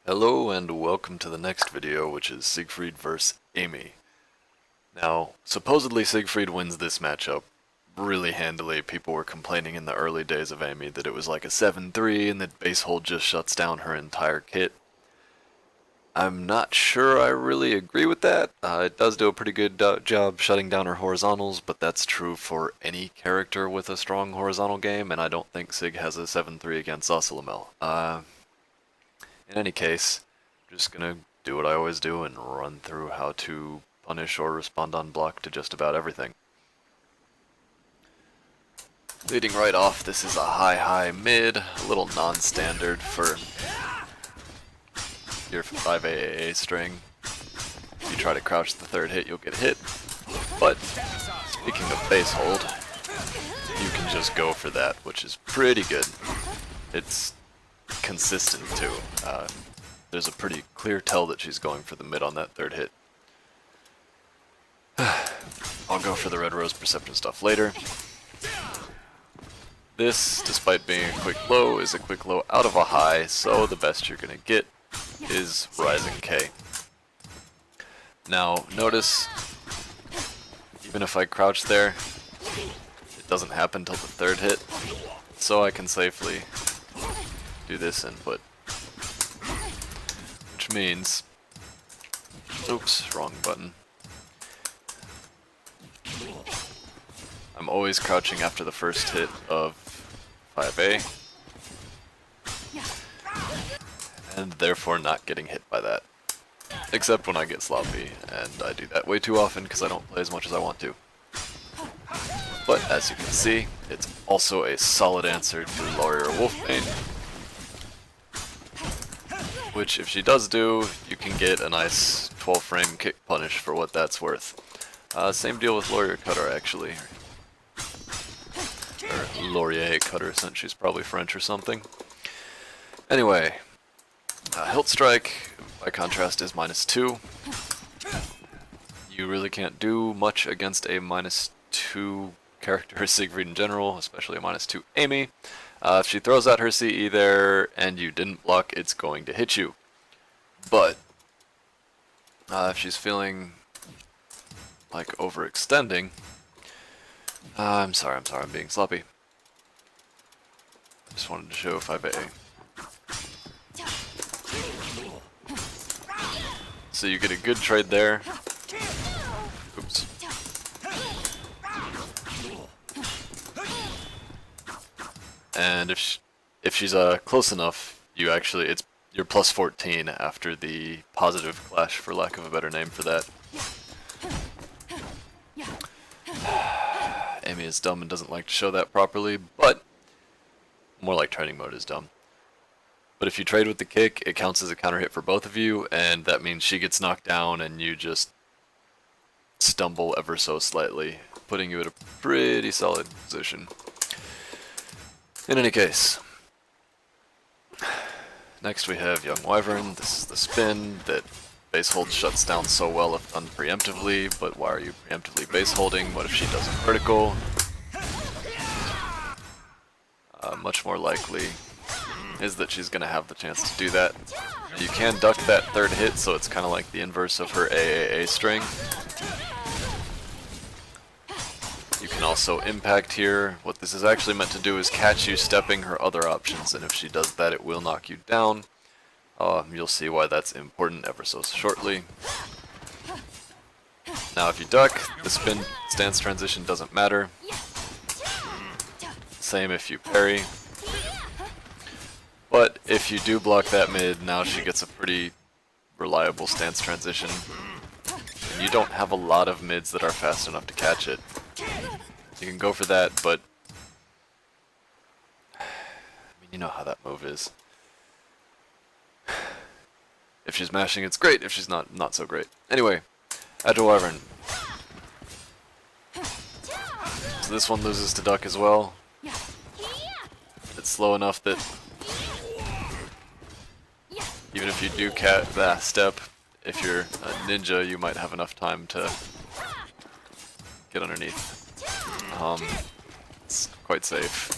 Hello and welcome to the next video, which is Siegfried vs. Amy. Now, supposedly Siegfried wins this matchup really handily. People were complaining in the early days of Amy that it was like a 7-3 and that base hold just shuts down her entire kit. I'm not sure I really agree with that. It does do a pretty good job shutting down her horizontals, but that's true for any character with a strong horizontal game, and I don't think Sig has a 7-3 against Ocelamel. In any case, I'm just gonna do what I always do and run through how to punish or respond on block to just about everything. Leading right off, this is a high mid, a little non-standard for your 5AAA string. If you try to crouch the third hit, you'll get hit. But speaking of base hold, you can just go for that, which is pretty good. It's consistent too. There's a pretty clear tell that she's going for the mid on that third hit. I'll go for the red rose perception stuff later. This, despite being a quick low, is a quick low out of a high, so the best you're gonna get is rising K. Now notice, even if I crouch there, it doesn't happen till the third hit, so I can safely do this input. Which means, oops, wrong button. I'm always crouching after the first hit of 5A, and therefore not getting hit by that. Except when I get sloppy, and I do that way too often because I don't play as much as I want to. But as you can see, it's also a solid answer to Laurier Wolfbane, which if she does do, you can get a nice 12 frame kick punish for what that's worth. Same deal with Laurier Cutter actually. Or Laurier Cutter, since she's probably French or something. Anyway, Hilt Strike, by contrast, is -2. You really can't do much against a -2 character Siegfried in general, especially a -2 Amy. If she throws out her CE there and you didn't block, it's going to hit you. But if she's feeling like overextending, I'm sorry, I'm being sloppy. I just wanted to show 5A. So you get a good trade there. Oops. And if she's close enough, you're +14 after the positive clash, for lack of a better name for that. Amy is dumb and doesn't like to show that properly, but more like training mode is dumb. But if you trade with the kick, it counts as a counter hit for both of you, and that means she gets knocked down and you just stumble ever so slightly, putting you at a pretty solid position. In any case, next we have Young Wyvern. This is the spin that base hold shuts down so well if done preemptively, but why are you preemptively base holding? What if she does a vertical? Much more likely is that she's going to have the chance to do that. You can duck that third hit, so it's kind of like the inverse of her AAA string. You can also impact here. What this is actually meant to do is catch you stepping her other options, and if she does that, it will knock you down. You'll see why that's important ever so shortly. Now if you duck, the spin stance transition doesn't matter. Same if you parry. But if you do block that mid, now she gets a pretty reliable stance transition. And you don't have a lot of mids that are fast enough to catch it. You can go for that, but I mean, you know how that move is. If she's mashing, it's great. If she's not so great. Anyway, Agile Wyvern. So this one loses to duck as well. It's slow enough that even if you do step, if you're a ninja, you might have enough time to get underneath. It's quite safe.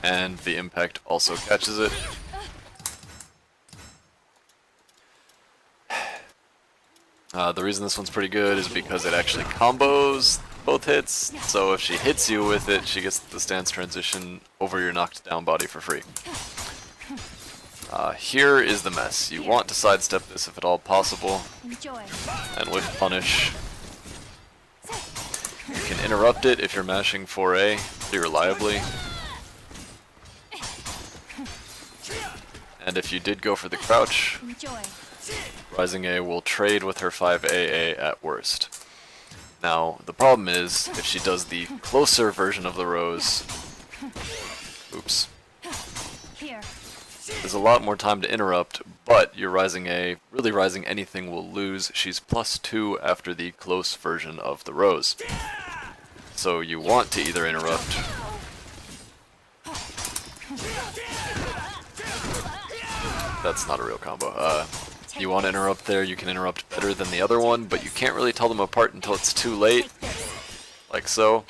And the impact also catches it. The reason this one's pretty good is because it actually combos both hits, so if she hits you with it, she gets the stance transition over your knocked down body for free. Here is the mess. You want to sidestep this if at all possible, and with punish, you can interrupt it if you're mashing 4A pretty reliably. And if you did go for the crouch, Rising A will trade with her 5AA at worst. Now, the problem is, if she does the closer version of the rose, oops, there's a lot more time to interrupt, but your Rising A, really Rising anything, will lose. She's +2 after the close version of the rose. So you want to either interrupt, that's not a real combo. You want to interrupt there, you can interrupt better than the other one, but you can't really tell them apart until it's too late, like so.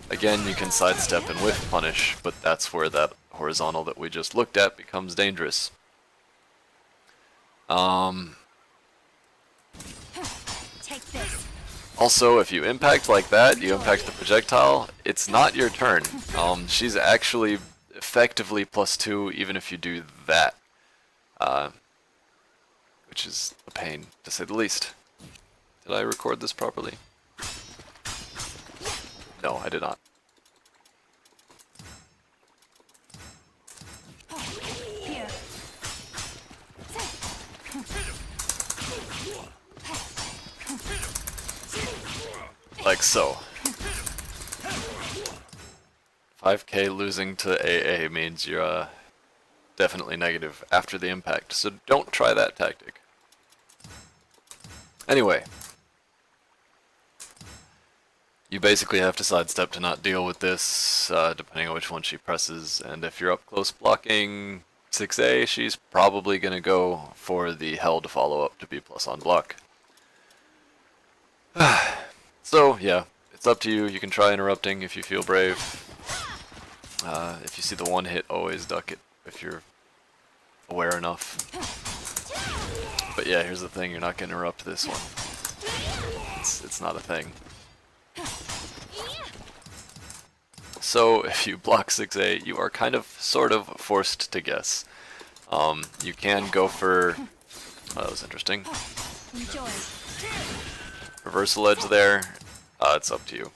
Again, you can sidestep and whiff punish, but that's where that horizontal that we just looked at becomes dangerous. Also, if you impact like that, you impact the projectile, it's not your turn. She's actually effectively +2 even if you do that. Which is a pain, to say the least. Did I record this properly? No, I did not. Like so. 5k losing to AA means you're definitely negative after the impact, so don't try that tactic. Anyway, you basically have to sidestep to not deal with this, depending on which one she presses, and if you're up close blocking 6A, she's probably going to go for the held follow-up to be plus on block. So, yeah, it's up to you. You can try interrupting if you feel brave. If you see the one hit, always duck it if you're aware enough. But yeah, here's the thing, you're not going to interrupt this one. It's not a thing. So if you block 6A, you are kind of, sort of, forced to guess. You can go for... Oh, that was interesting. Reversal edge there. It's up to you.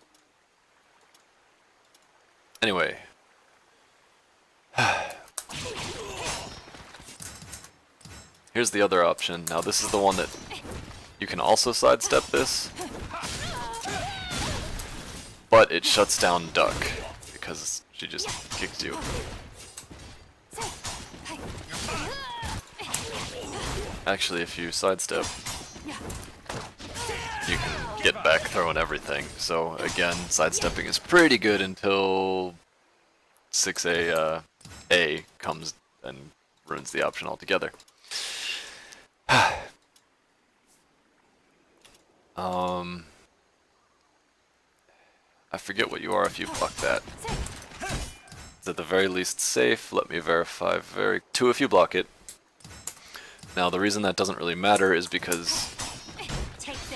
Anyway. Here's the other option. Now this is the one that you can also sidestep this, but it shuts down duck because she just kicks you. Actually, if you sidestep, you can get back throwing everything. So again, sidestepping is pretty good until 6A A comes and ruins the option altogether. I forget what you are if you block that. It's at the very least safe. Let me verify. Two if you block it. Now the reason that doesn't really matter is because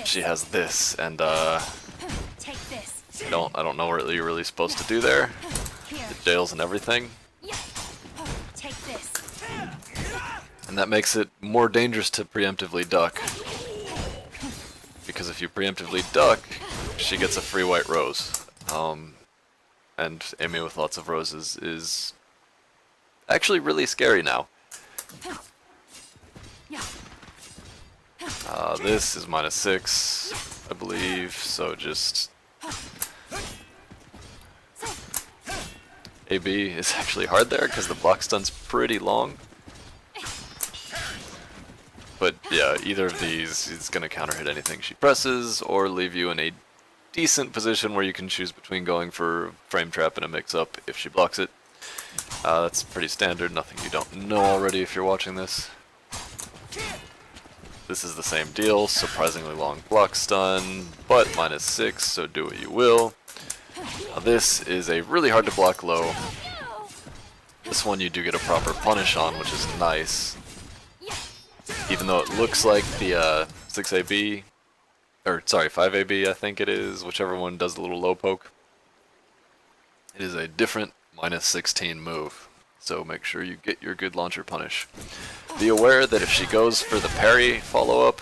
she has this, and I don't know what you're really supposed to do there. The jails and everything. And that makes it more dangerous to preemptively duck. Because if you preemptively duck, she gets a free white rose. And Amy with lots of roses is actually really scary now. This is -6, I believe, so just... AB is actually hard there because the block stun's pretty long. But yeah, either of these is going to counter hit anything she presses, or leave you in a decent position where you can choose between going for frame trap and a mix-up if she blocks it. That's pretty standard, nothing you don't know already if you're watching this. This is the same deal, surprisingly long block stun, but -6, so do what you will. Now this is a really hard to block low. This one you do get a proper punish on, which is nice. Even though it looks like the 6AB, or sorry, 5AB I think it is, whichever one does the little low poke. It is a different -16 move, so make sure you get your good launcher punish. Be aware that if she goes for the parry follow-up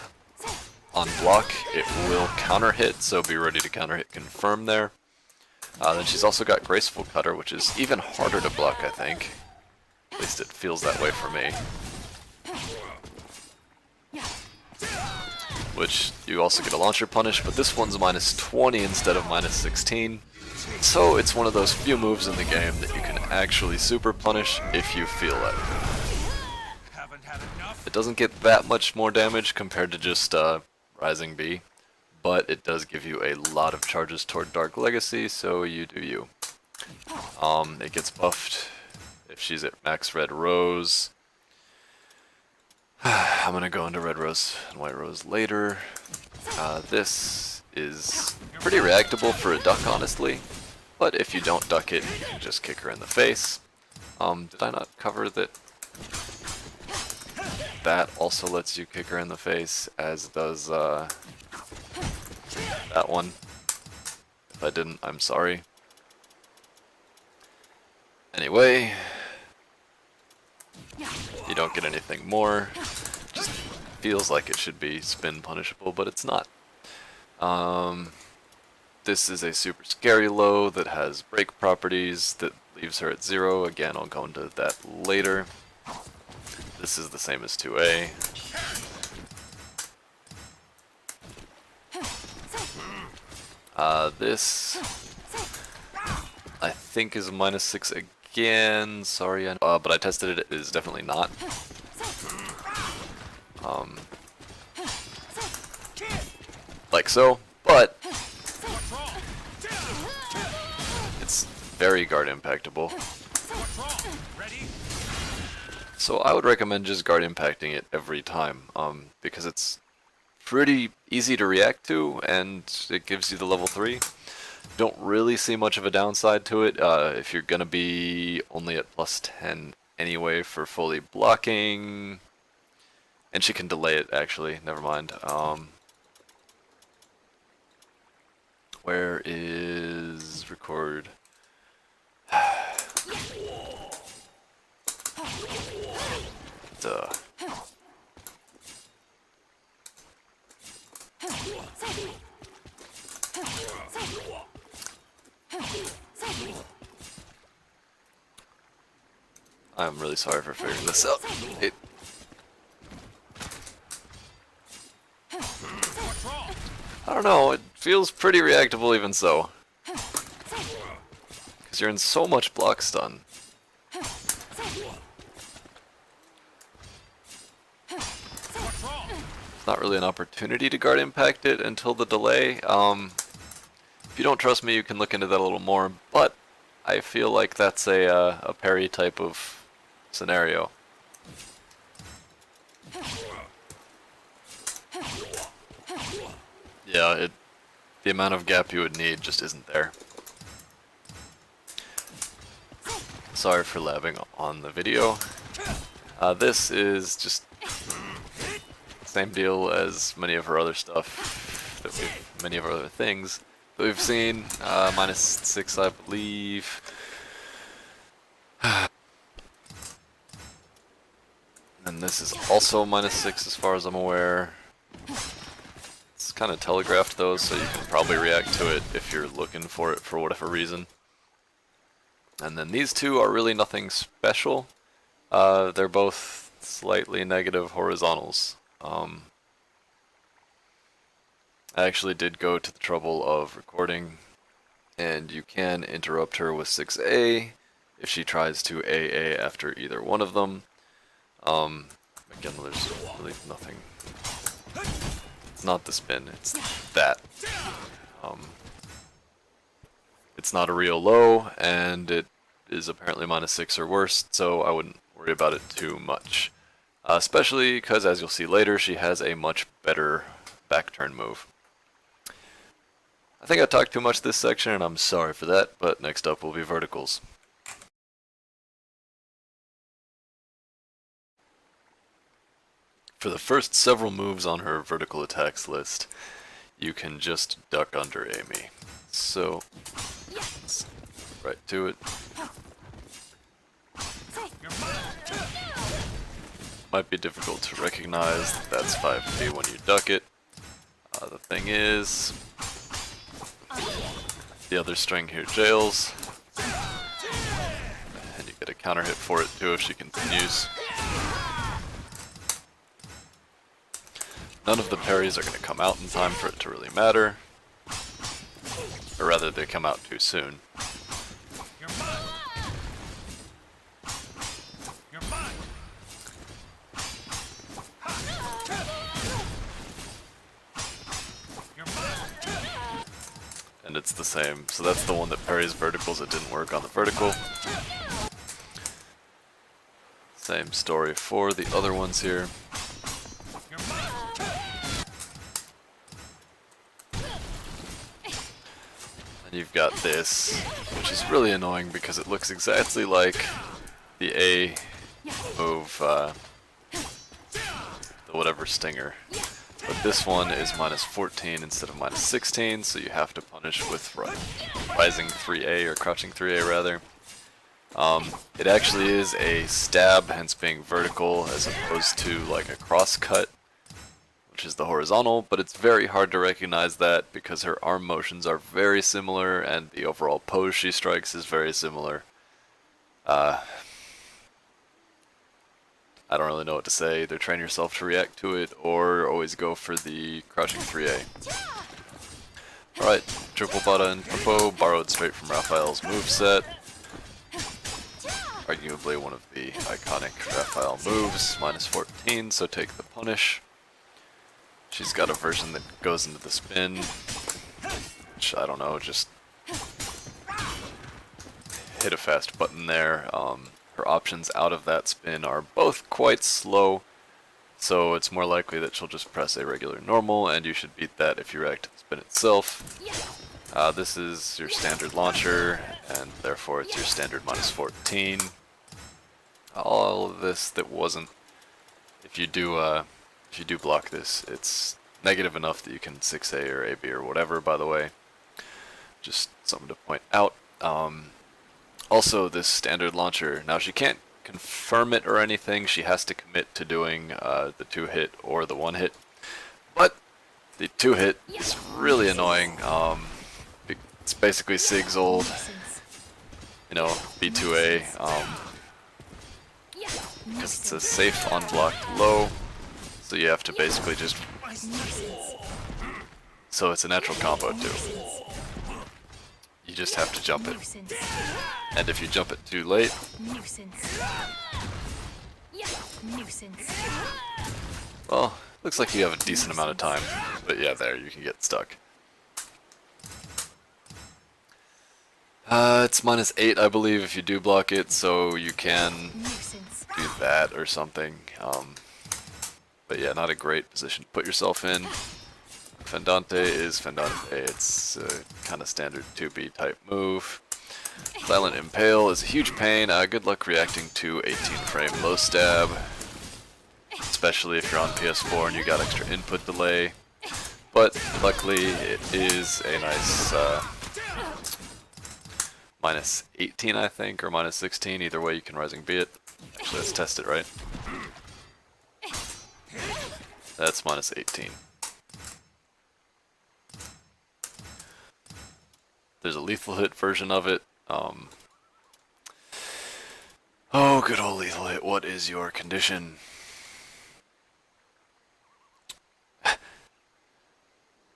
on block, it will counter hit, so be ready to counter hit confirm there. Then she's also got Graceful Cutter, which is even harder to block, I think. At least it feels that way for me. Which you also get a launcher punish, but this one's -20 instead of -16. So it's one of those few moves in the game that you can actually super punish if you feel it. It doesn't get that much more damage compared to just Rising B, but it does give you a lot of charges toward Dark Legacy, so you do you. It gets buffed if she's at max Red Rose. I'm gonna go into Red Rose and White Rose later. This is pretty reactable for a duck, honestly, but if you don't duck it, you can just kick her in the face. Did I not cover that? That also lets you kick her in the face, as does that one. If I didn't, I'm sorry. Anyway, you don't get anything more. Just feels like it should be spin punishable, but it's not. This is a super scary low that has break properties that leaves her at 0. Again, I'll go into that later. This is the same as 2A. This I think is -6 again. Sorry, but I tested it. It is definitely not. Like so, but it's very guard impactable. So I would recommend just guard impacting it every time, because it's pretty easy to react to, and it gives you the level 3. Don't really see much of a downside to it if you're gonna be only at +10 anyway for fully blocking, and she can delay it actually. Never mind. Where is record? Duh. I'm really sorry for figuring this out. I don't know, it feels pretty reactable even so. Because you're in so much block stun. It's not really an opportunity to guard impact it until the delay. If you don't trust me, you can look into that a little more, but I feel like that's a parry type of scenario. Yeah, the amount of gap you would need just isn't there. Sorry for labbing on the video. This is just same deal as many of her other stuff, many of her other things that we've seen. -6, I believe. And this is also -6 as far as I'm aware. It's kind of telegraphed though, so you can probably react to it if you're looking for it for whatever reason. And then these two are really nothing special. They're both slightly negative horizontals. I actually did go to the trouble of recording, and you can interrupt her with 6A if she tries to AA after either one of them. Again, there's really nothing. It's not the spin, it's that. It's not a real low, and it is apparently -6 or worse, so I wouldn't worry about it too much. Especially because, as you'll see later, she has a much better back turn move. I think I talked too much this section, and I'm sorry for that, but next up will be verticals. For the first several moves on her vertical attacks list, you can just duck under Amy. So, right to it. Might be difficult to recognize that that's 5p when you duck it. The thing is, the other string here jails, and you get a counter hit for it too if she continues. None of the parries are going to come out in time for it to really matter, or rather they come out too soon. And it's the same, so that's the one that parries verticals. It didn't work on the vertical. Same story for the other ones here. And you've got this, which is really annoying because it looks exactly like the A move, the whatever stinger. But this one is -14 instead of -16, so you have to punish with rising 3A, or crouching 3A rather. It actually is a stab, hence being vertical, as opposed to like a cross cut, which is the horizontal, but it's very hard to recognize that because her arm motions are very similar and the overall pose she strikes is very similar. I don't really know what to say. Either train yourself to react to it, or always go for the crouching 3A. Alright, triple butta and popo, borrowed straight from Raphael's moveset. Arguably one of the iconic Raphael moves, -14, so take the punish. She's got a version that goes into the spin, which I don't know, just hit a fast button there. Her options out of that spin are both quite slow, so it's more likely that she'll just press a regular normal, and you should beat that if you react to the spin itself. This is your standard launcher, and therefore it's your standard -14. All of this that wasn't, if you do block this, it's negative enough that you can 6A or AB or whatever, by the way. Just something to point out. Also, this standard launcher, now she can't confirm it or anything, she has to commit to doing the 2-hit or the 1-hit, but the 2-hit is really annoying. It's basically Sig's old, B2A, because it's a safe unblocked low, so you have to basically just, so it's a natural combo too. You just have to jump it. And if you jump it too late, well, looks like you have a decent amount of time. But yeah, there, you can get stuck. It's -8, I believe, if you do block it, so you can do that or something. But yeah, not a great position to put yourself in. Fendante is Fendante. It's a kind of standard 2B type move. Silent Impale is a huge pain. Good luck reacting to 18 frame low stab, especially if you're on PS4 and you got extra input delay. But luckily it is a nice -18, I think, or -16. Either way you can rising B it. Actually, let's test it, right? That's -18. There's a lethal hit version of it. Oh, good old lethal hit. What is your condition?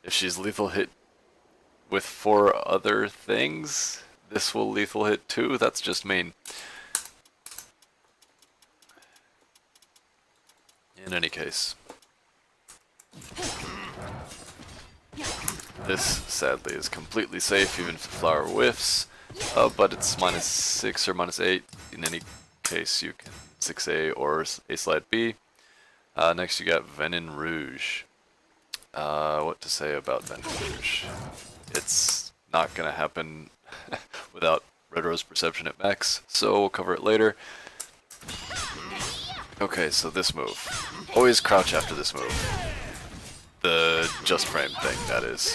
If she's lethal hit with 4 other things, this will lethal hit too. That's just mean. In any case. This, sadly, is completely safe, even if the flower whiffs, but it's -6 or -8. In any case, you can 6A or A slide B. Next, you got Venin Rouge. What to say about Venin Rouge? It's not going to happen without Red Rose Perception at max, so we'll cover it later. Okay, so this move. Always crouch after this move. The just frame thing, that is.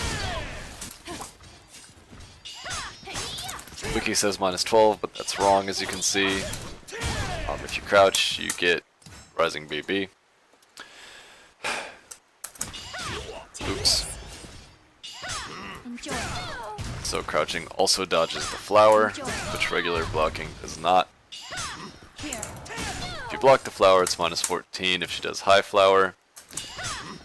Wiki says -12, but that's wrong as you can see. If you crouch, you get Rising BB. Oops. So crouching also dodges the flower, which regular blocking does not. If you block the flower, it's -14 if she does high flower,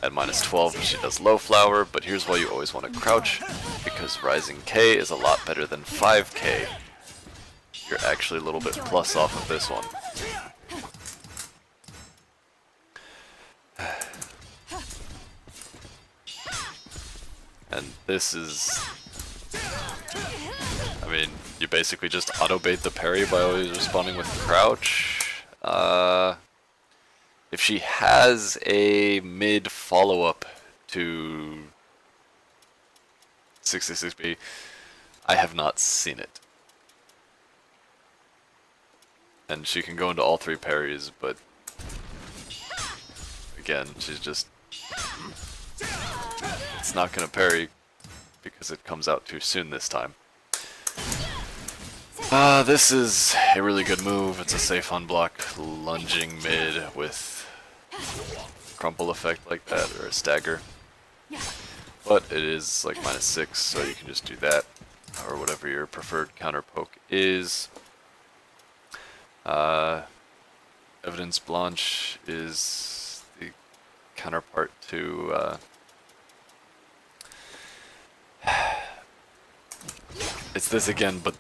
at -12 if she does low flower, but here's why you always want to crouch, because Rising K is a lot better than 5K. You're actually a little bit plus off of this one. And this is... I mean, you basically just auto-bait the parry by always responding with crouch. If she has a mid follow-up to 66B, I have not seen it. And she can go into all three parries, but again, she's just... It's not going to parry because it comes out too soon this time. This is a really good move. It's a safe unblock lunging mid with crumple effect like that, or a stagger. But it is like -6, so you can just do that, or whatever your preferred counter poke is. Evidence Blanche is the counterpart to it's this again, but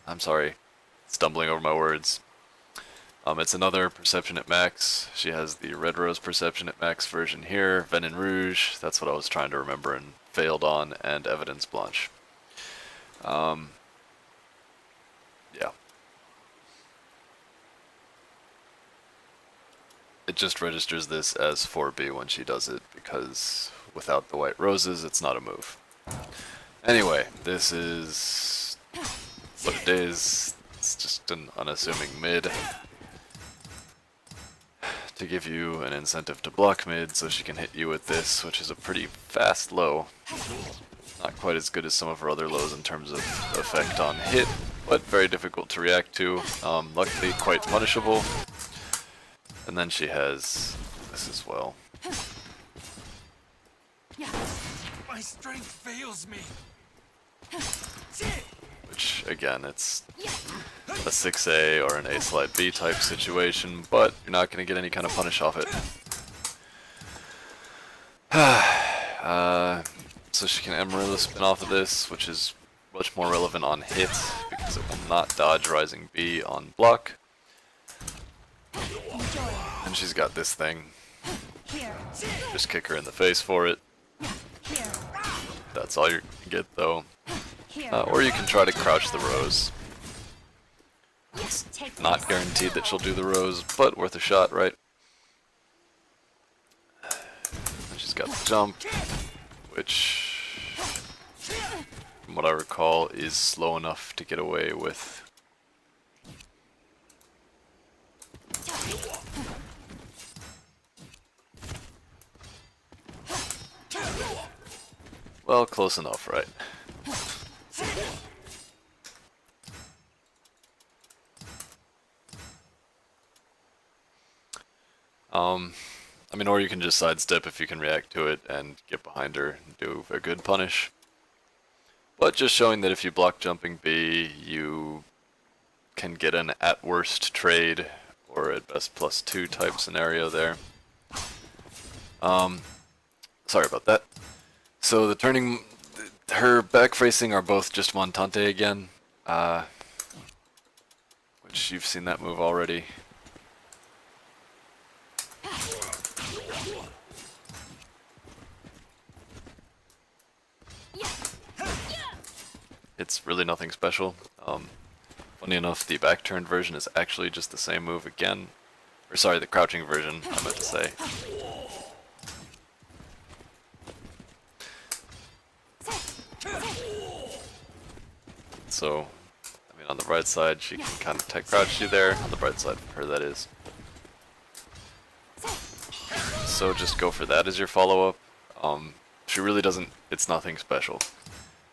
I'm sorry, stumbling over my words. It's another Perception at Max. She has the Red Rose Perception at Max version here, Venin Rouge, that's what I was trying to remember and failed on, and Evidence Blanche. Yeah. It just registers this as 4B when she does it, because without the white roses, it's not a move. Anyway, this is what it is. It's just an unassuming mid to give you an incentive to block mid so she can hit you with this, which is a pretty fast low. Not quite as good as some of her other lows in terms of effect on hit, but very difficult to react to. Luckily quite punishable. And then she has this as well. My strength fails me. Which, again, it's a 6A or an A slide B type situation, but you're not going to get any kind of punish off it. So she can Amarillo spin off of this, which is much more relevant on hit, because it will not dodge Rising B on block. And she's got this thing. Just kick her in the face for it. That's all you can get though. Or you can try to crouch the rose. It's not guaranteed that she'll do the rose, but worth a shot, right? And she's got the jump, which, from what I recall, is slow enough to get away with. Well, close enough, right? I mean, or you can just sidestep if you can react to it and get behind her and do a good punish. But just showing that if you block jumping B, you can get an at worst trade, or at best +2 type scenario there. Sorry about that. So the turning, her back facing are both just Montante again, which you've seen that move already. It's really nothing special. Funny enough, the back turned version is actually just the same move again. Or sorry, the crouching version, I meant to say. So, I mean, mean, on the right side, she can kind of tech crouch you there. On the right side for her, that is. So just go for that as your follow-up. She really doesn't, it's nothing special.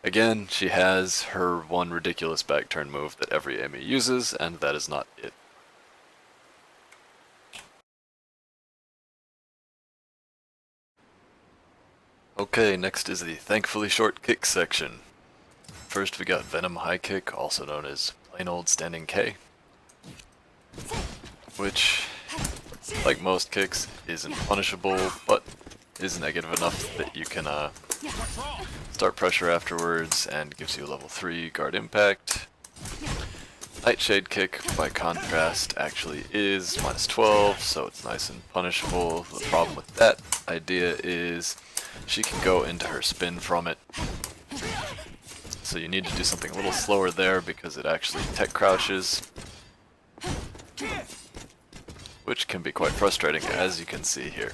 Again, she has her one ridiculous back turn move that every Amy uses, and that is not it. Okay, next is the thankfully short kick section. First we got Venom High Kick, also known as plain old standing K, which, like most kicks, isn't punishable, but is negative enough that you can start pressure afterwards and gives you a level 3 guard impact. Nightshade Kick, by contrast, actually is -12, so it's nice and punishable. The problem with that idea is she can go into her spin from it. So you need to do something a little slower there because it actually tech crouches, which can be quite frustrating, as you can see here.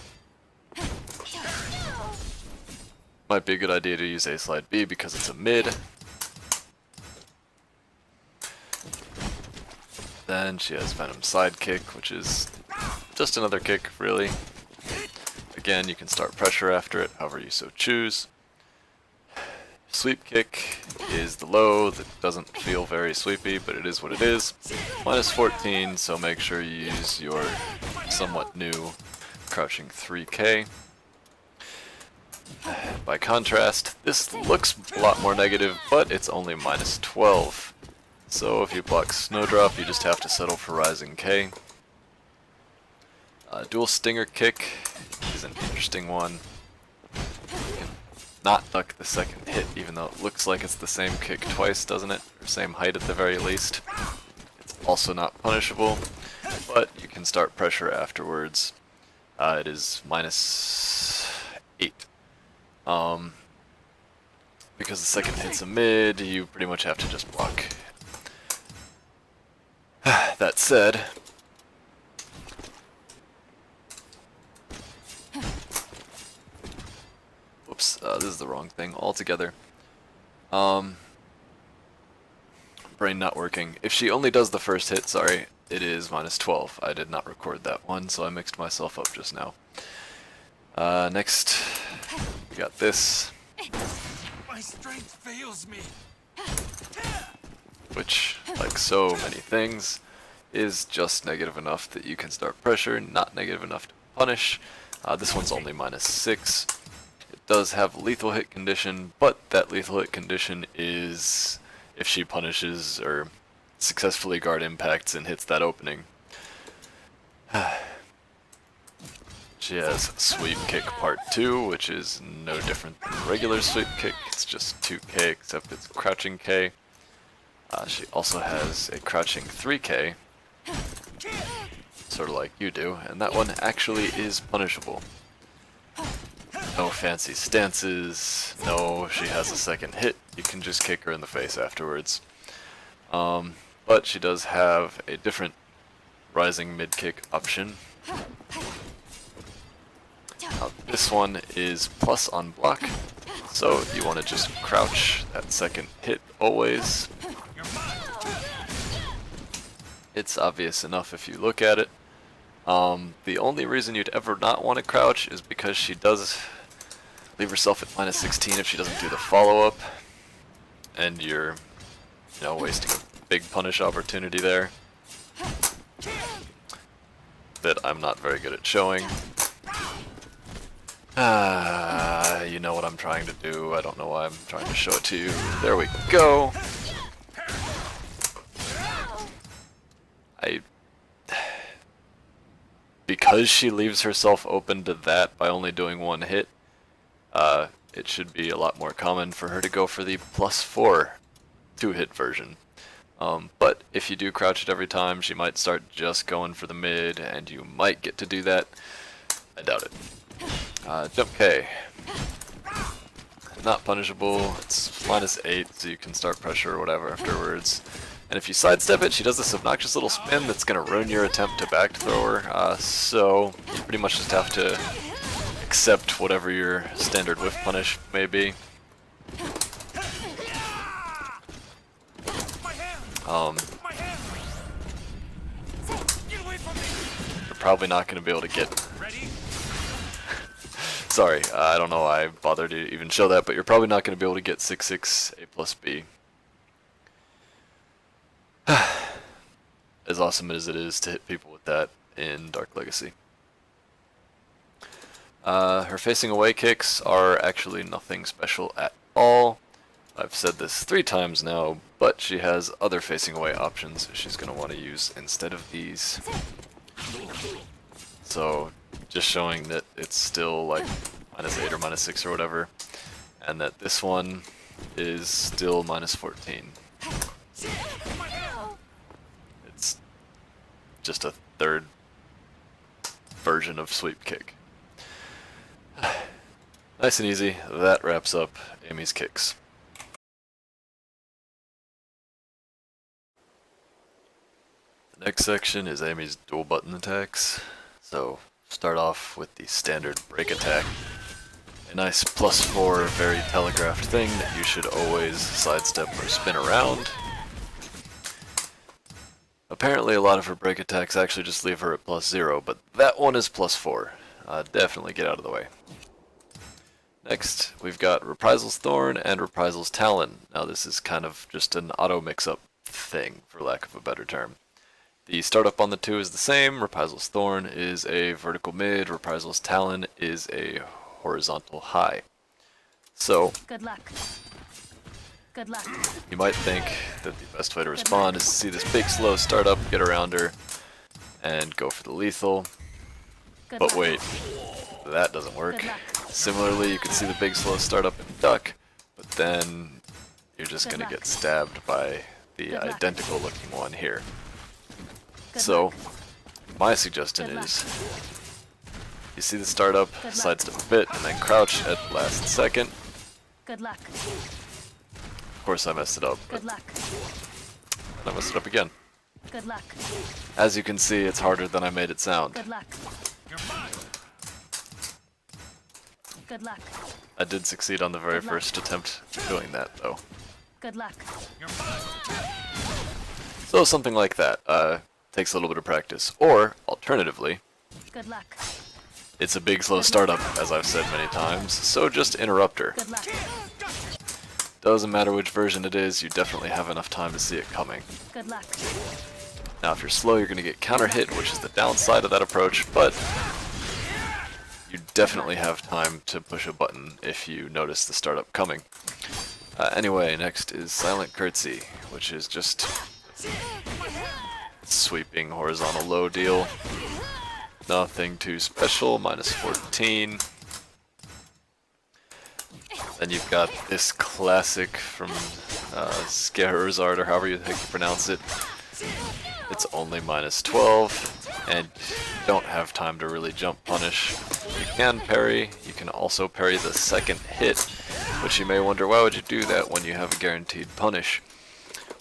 Might be a good idea to use A slide B because it's a mid. Then she has Venom Side Kick, which is just another kick, really. Again, you can start pressure after it, however you so choose. Sweep Kick is the low that doesn't feel very sweepy, but it is what it is. -14, so make sure you use your somewhat new crouching 3K. By contrast, this looks a lot more negative, but it's only -12. So if you block Snowdrop, you just have to settle for Rising K. Dual Stinger Kick is an interesting one. You can not duck the second hit, even though it looks like it's the same kick twice, doesn't it? Or same height at the very least. It's also not punishable, but you can start pressure afterwards. It is -8. Because the second hit's a mid, you pretty much have to just block. That said, whoops, this is the wrong thing altogether. Brain not working. If she only does the first hit, sorry, it is -12. I did not record that one, so I mixed myself up just now. Next, we got this. My strength fails me. Which, like so many things, is just negative enough that you can start pressure, not negative enough to punish. This one's only -6. It does have lethal hit condition, but that lethal hit condition is if she punishes or successfully guard impacts and hits that opening. She has Sweep Kick Part 2, which is no different than regular Sweep Kick. It's just 2K, except it's crouching K. She also has a crouching 3K, sort of like you do, and that one actually is punishable. No fancy stances, no she has a second hit, you can just kick her in the face afterwards. But she does have a different rising mid kick option. Now, this one is plus on block, so you want to just crouch that second hit always. It's obvious enough if you look at it. The only reason you'd ever not want to crouch is because she does leave herself at -16 if she doesn't do the follow-up, and you're, wasting a big punish opportunity there that I'm not very good at showing. You know what I'm trying to do. I don't know why I'm trying to show it to you. There we go. Because she leaves herself open to that by only doing one hit, it should be a lot more common for her to go for the +4 2-hit version. But if you do crouch it every time, she might start just going for the mid, and you might get to do that. I doubt it. Jump K. Not punishable. It's -8, so you can start pressure or whatever afterwards. And if you sidestep it, she does this obnoxious little spin that's going to ruin your attempt to back throw her. So you pretty much just have to accept whatever your standard whiff punish may be. My hand! Get away from me! You're probably not going to be able to get... Ready? Sorry, I don't know why I bothered to even show that, but you're probably not going to be able to get 6/6 A plus B. As awesome as it is to hit people with that in Dark Legacy. Her facing away kicks are actually nothing special at all. I've said this 3 times now, but she has other facing away options she's going to want to use instead of these. So, just showing that it's still like -8 or -6 or whatever, and that this one is still -14. It's just a third version of sweep kick. Nice and easy. That wraps up Amy's kicks. The next section is Amy's dual button attacks. So start off with the standard break attack. A nice +4 very telegraphed thing that you should always sidestep or spin around. Apparently a lot of her break attacks actually just leave her at +0, but that one is +4. Definitely get out of the way. Next, we've got Reprisals Thorn and Reprisals Talon. Now this is kind of just an auto mix-up thing, for lack of a better term. The startup on the two is the same. Reprisals Thorn is a vertical mid, Reprisals Talon is a horizontal high. So, good luck. Good luck. You might think that the best way to respond is to see this big slow startup, get around her, and go for the lethal. But wait, that doesn't work. Similarly, you can see the big slow startup and duck, but then you're just going to get stabbed by the identical looking one here. So, my suggestion is, you see the startup, sidestep a bit, and then crouch at the last second. Good luck. Of course I messed it up, but Good luck. I messed it up again. Good luck. As you can see, it's harder than I made it sound. Good luck. You're mine! Good luck. I did succeed on the very first attempt doing that, though. Good luck. You're mine! So something like that takes a little bit of practice. Or, alternatively, Good luck. it's a big slow startup, as I've said many times, so just interrupt her. Good luck. Doesn't matter which version it is, you definitely have enough time to see it coming. Good luck. Now if you're slow, you're going to get counter hit, which is the downside of that approach, but you definitely have time to push a button if you notice the startup coming. Anyway, next is Silent Curtsy, which is just sweeping horizontal low deal. Nothing too special, -14. Then you've got this classic from Skarsgård, or however you think you pronounce it. It's only -12, and you don't have time to really jump punish. You can parry, you can also parry the second hit, which you may wonder, why would you do that when you have a guaranteed punish?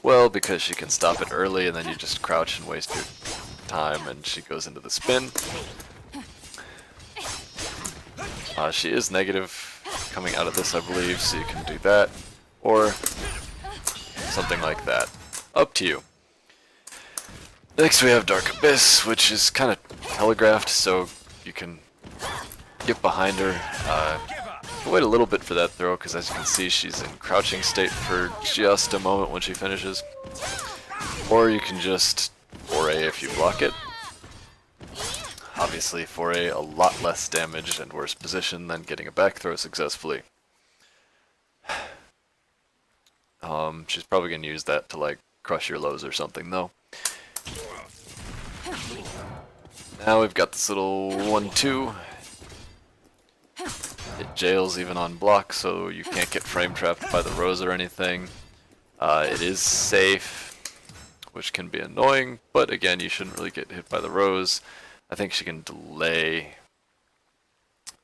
Well, because she can stop it early and then you just crouch and waste your time and she goes into the spin. She is negative coming out of this, I believe, so you can do that, or something like that. Up to you. Next we have Dark Abyss, which is kind of telegraphed, so you can get behind her. Wait a little bit for that throw, because as you can see, she's in crouching state for just a moment when she finishes. Or you can just 4A if you block it. Obviously 4A a lot less damage and worse position than getting a back throw successfully. She's probably going to use that to like crush your lows or something though. Now we've got this little 1-2. It jails even on block, so you can't get frame trapped by the rose or anything. It is safe, which can be annoying, but again, you shouldn't really get hit by the rose. I think she can delay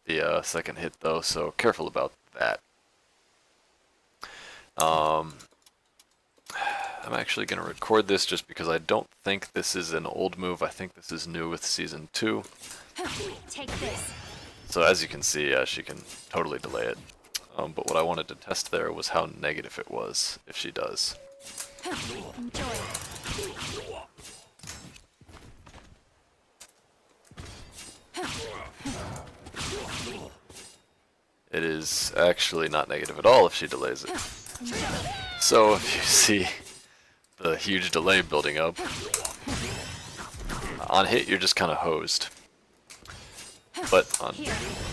the second hit though, so careful about that. I'm actually going to record this just because I don't think this is an old move. I think this is new with Season 2. Take this. So as you can see, she can totally delay it. But what I wanted to test there was how negative it was, if she does. Enjoy. It is actually not negative at all if she delays it. So if you see the huge delay building up, on hit you're just kind of hosed. But on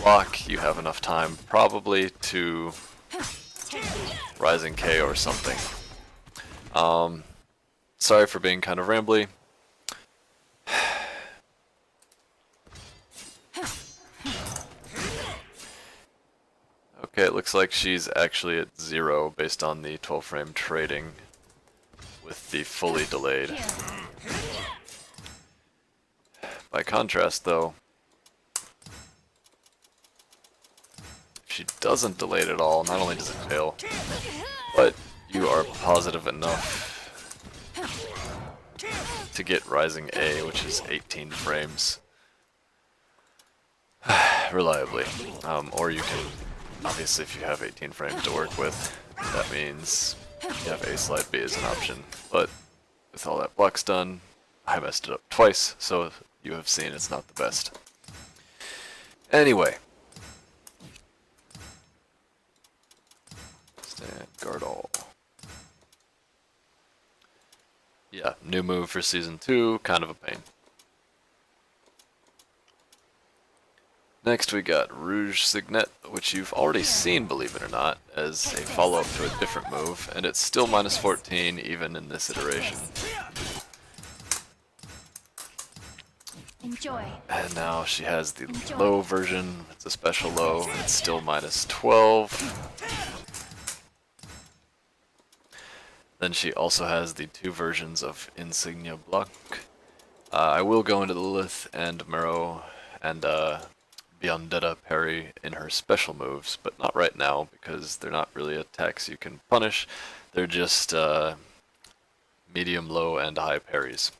block you have enough time probably to Rising K or something. Sorry for being kind of rambly. Okay, it looks like she's actually at 0 based on the 12 frame trading with the fully delayed. By contrast though, if she doesn't delay it at all, not only does it fail, but you are positive enough to get Rising A, which is 18 frames, reliably. Or you can, obviously if you have 18 frames to work with, that means you have A slide B as an option. But with all that blocks done, I messed it up twice, so you have seen it's not the best. Anyway. Stand guard all. Yeah, new move for Season 2, kind of a pain. Next we got Rouge Signet, which you've already seen, believe it or not, as a follow-up to a different move, and it's still minus 14 even in this iteration. Enjoy. And now she has the low version, it's a special low, it's still minus 12. Then she also has the 2 versions of Insignia Block. I will go into the Lilith and Mero and Biondetta parry in her special moves, but not right now because they're not really attacks you can punish. They're just medium, low, and high parries.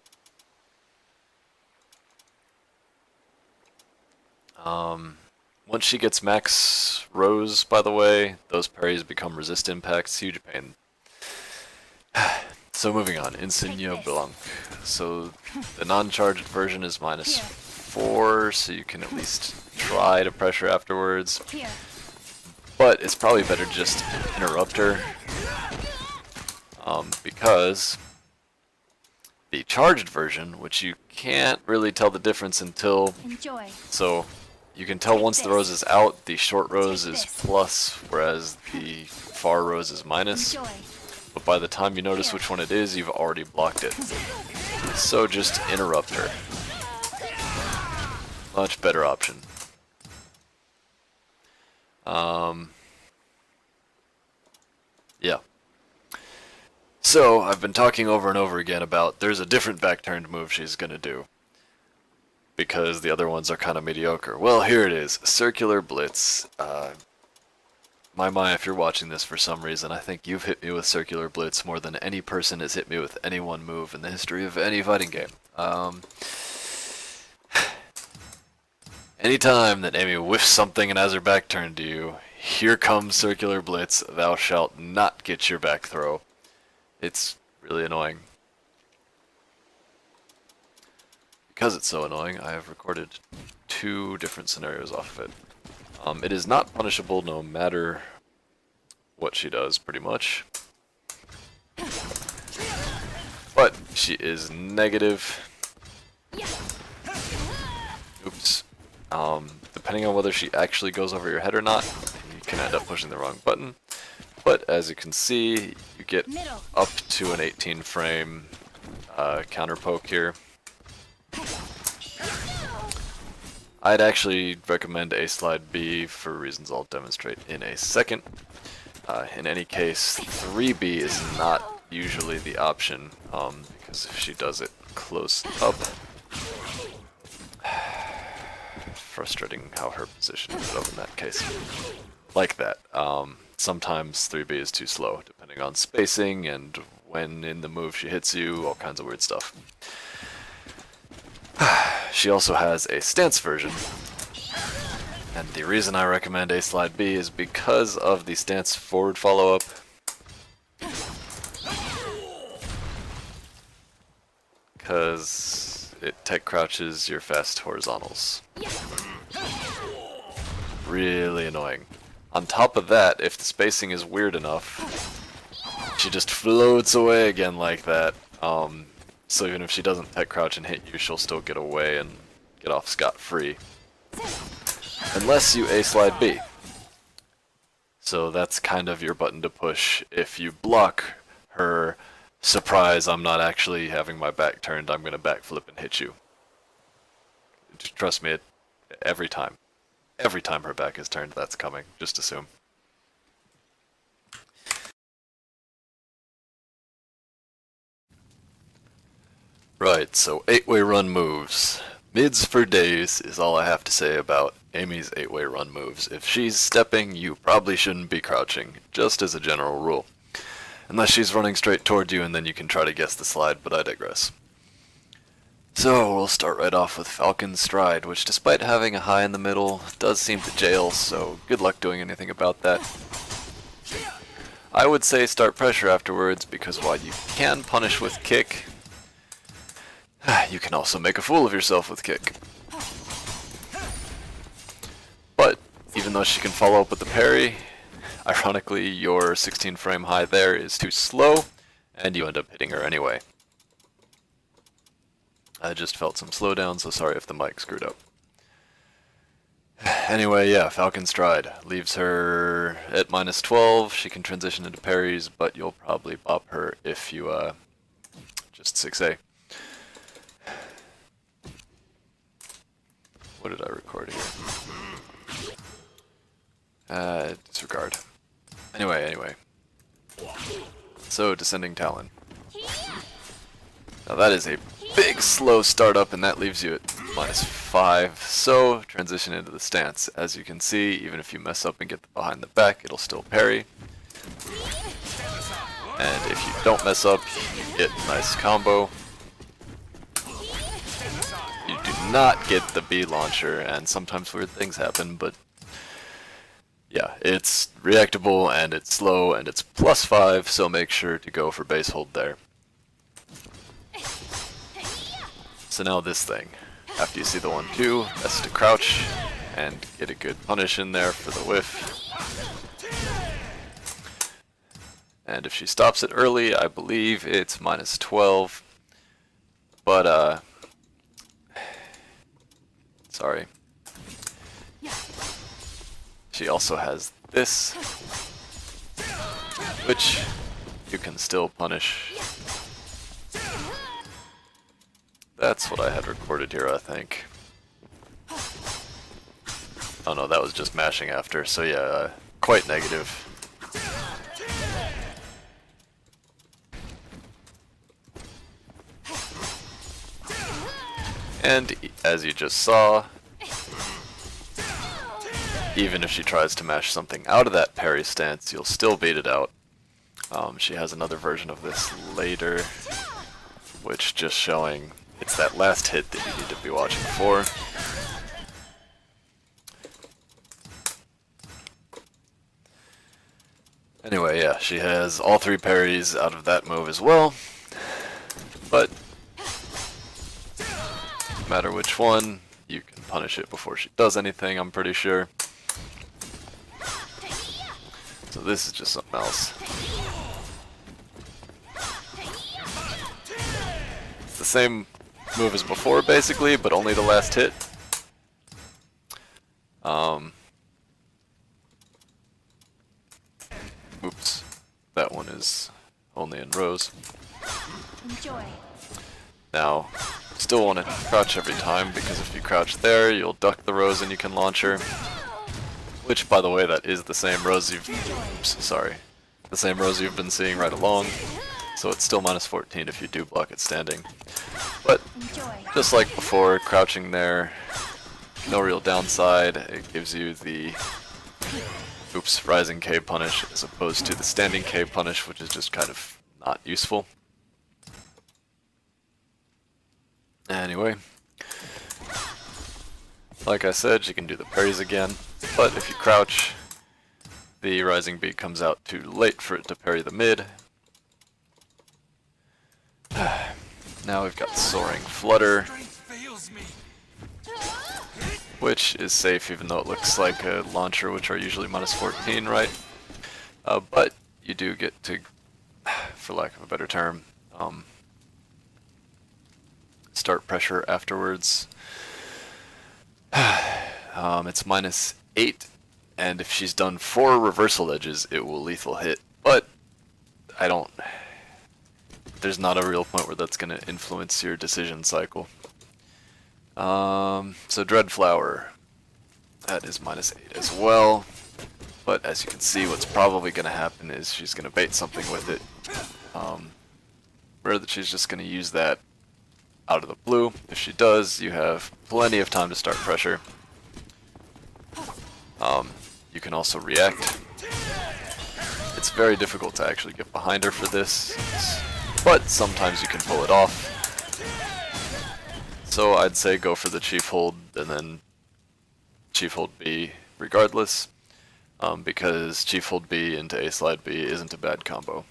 Once she gets max Rose, by the way, those parries become resist impacts, huge pain. So moving on, Insignia Blanc. So the non-charged version is minus 4, so you can at least try to pressure afterwards. But it's probably better just to interrupt her, because the charged version, which you can't really tell the difference until... So you can tell once the rose is out, the short rose is plus, whereas the far rose is minus. But by the time you notice which one it is, you've already blocked it. So just interrupt her. Much better option. Yeah. So, I've been talking over and over again about there's a different back-turned move she's gonna do. Because the other ones are kind of mediocre. Well, here it is. Circular Blitz. My, if you're watching this for some reason, I think you've hit me with Circular Blitz more than any person has hit me with any one move in the history of any fighting game. Anytime that Amy whiffs something and has her back turned to you, here comes Circular Blitz, thou shalt not get your back throw. It's really annoying. Because it's so annoying, I have recorded 2 different scenarios off of it. It is not punishable no matter what she does, pretty much. But she is negative. Oops. Depending on whether she actually goes over your head or not, you can end up pushing the wrong button. But as you can see, you get up to an 18 frame counter poke here. I'd actually recommend A slide B for reasons I'll demonstrate in a second. In any case, 3B is not usually the option, because if she does it close up, frustrating how her position is up in that case. Like that. Sometimes 3B is too slow, depending on spacing and when in the move she hits you, all kinds of weird stuff. She also has a stance version, and the reason I recommend A slide B is because of the stance forward follow-up. because it tech crouches your fast horizontals. Really annoying. On top of that, if the spacing is weird enough, she just floats away again like that. So even if she doesn't tech crouch and hit you, she'll still get away and get off scot-free. Unless you A-slide B. So that's kind of your button to push. If you block her, surprise, I'm not actually having my back turned, I'm going to backflip and hit you. Just trust me, every time. Every time her back is turned, that's coming. Just assume. Right, so 8-way run moves. Mids for days is all I have to say about Amy's 8-way run moves. If she's stepping, you probably shouldn't be crouching, just as a general rule. Unless she's running straight toward you and then you can try to guess the slide, but I digress. So we'll start right off with Falcon Stride, which despite having a high in the middle, does seem to jail, so good luck doing anything about that. I would say start pressure afterwards, because while you can punish with kick, you can also make a fool of yourself with kick. But even though she can follow up with the parry, ironically your 16 frame high there is too slow, and you end up hitting her anyway. I just felt some slowdown, so sorry if the mic screwed up. Anyway, yeah, Falcon Stride leaves her at -12. She can transition into parries, but you'll probably bop her if you just 6A. What did I record here? Disregard. Anyway. So, Descending Talon. Now that is a big slow startup, and that leaves you at -5. So, transition into the stance. As you can see, even if you mess up and get behind the back, it'll still parry. And if you don't mess up, you get a nice combo. You do not get the B launcher, and sometimes weird things happen, but yeah, it's reactable, and it's slow, and it's +5, so make sure to go for base hold there. So now this thing. After you see the 1-2, best to crouch and get a good punish in there for the whiff. And if she stops it early, I believe it's -12. But, sorry. She also has this, which you can still punish. That's what I had recorded here, I think. Oh no, that was just mashing after, so yeah, quite negative. And as you just saw, even if she tries to mash something out of that parry stance, you'll still beat it out. She has another version of this later, which just showing it's that last hit that you need to be watching for. Anyway, yeah, she has all 3 parries out of that move as well. But no matter which one, you can punish it before she does anything, I'm pretty sure. So this is just something else. It's the same move as before, basically, but only the last hit. Oops. That one is only in rows. Enjoy. Now, still want to crouch every time, because if you crouch there, you'll duck the rows and you can launch her. Which, by the way, that is the same rows you've... Oops, sorry. The same rows you've been seeing right along. So it's still -14 if you do block it standing. But, just like before, crouching there, no real downside. It gives you the... Oops, rising K punish, as opposed to the standing K punish, which is just kind of not useful. Anyway, like I said, you can do the parries again, but if you crouch, the rising B comes out too late for it to parry the mid. Now we've got Soaring Flutter, Strength fails me. which is safe even though it looks like a launcher, which are usually minus 14, right? But you do get to, for lack of a better term, start pressure afterwards. It's minus 8, and if she's done 4 reversal edges, it will lethal hit. But there's not a real point where that's going to influence your decision cycle. So Dread Flower, that is minus 8 as well. But as you can see, what's probably going to happen is she's going to bait something with it. Or that she's just going to use that out of the blue. If she does, you have plenty of time to start pressure. You can also react. It's very difficult to actually get behind her for this, but sometimes you can pull it off. So I'd say go for the Chief Hold and then Chief Hold B regardless, because Chief Hold B into A Slide B isn't a bad combo.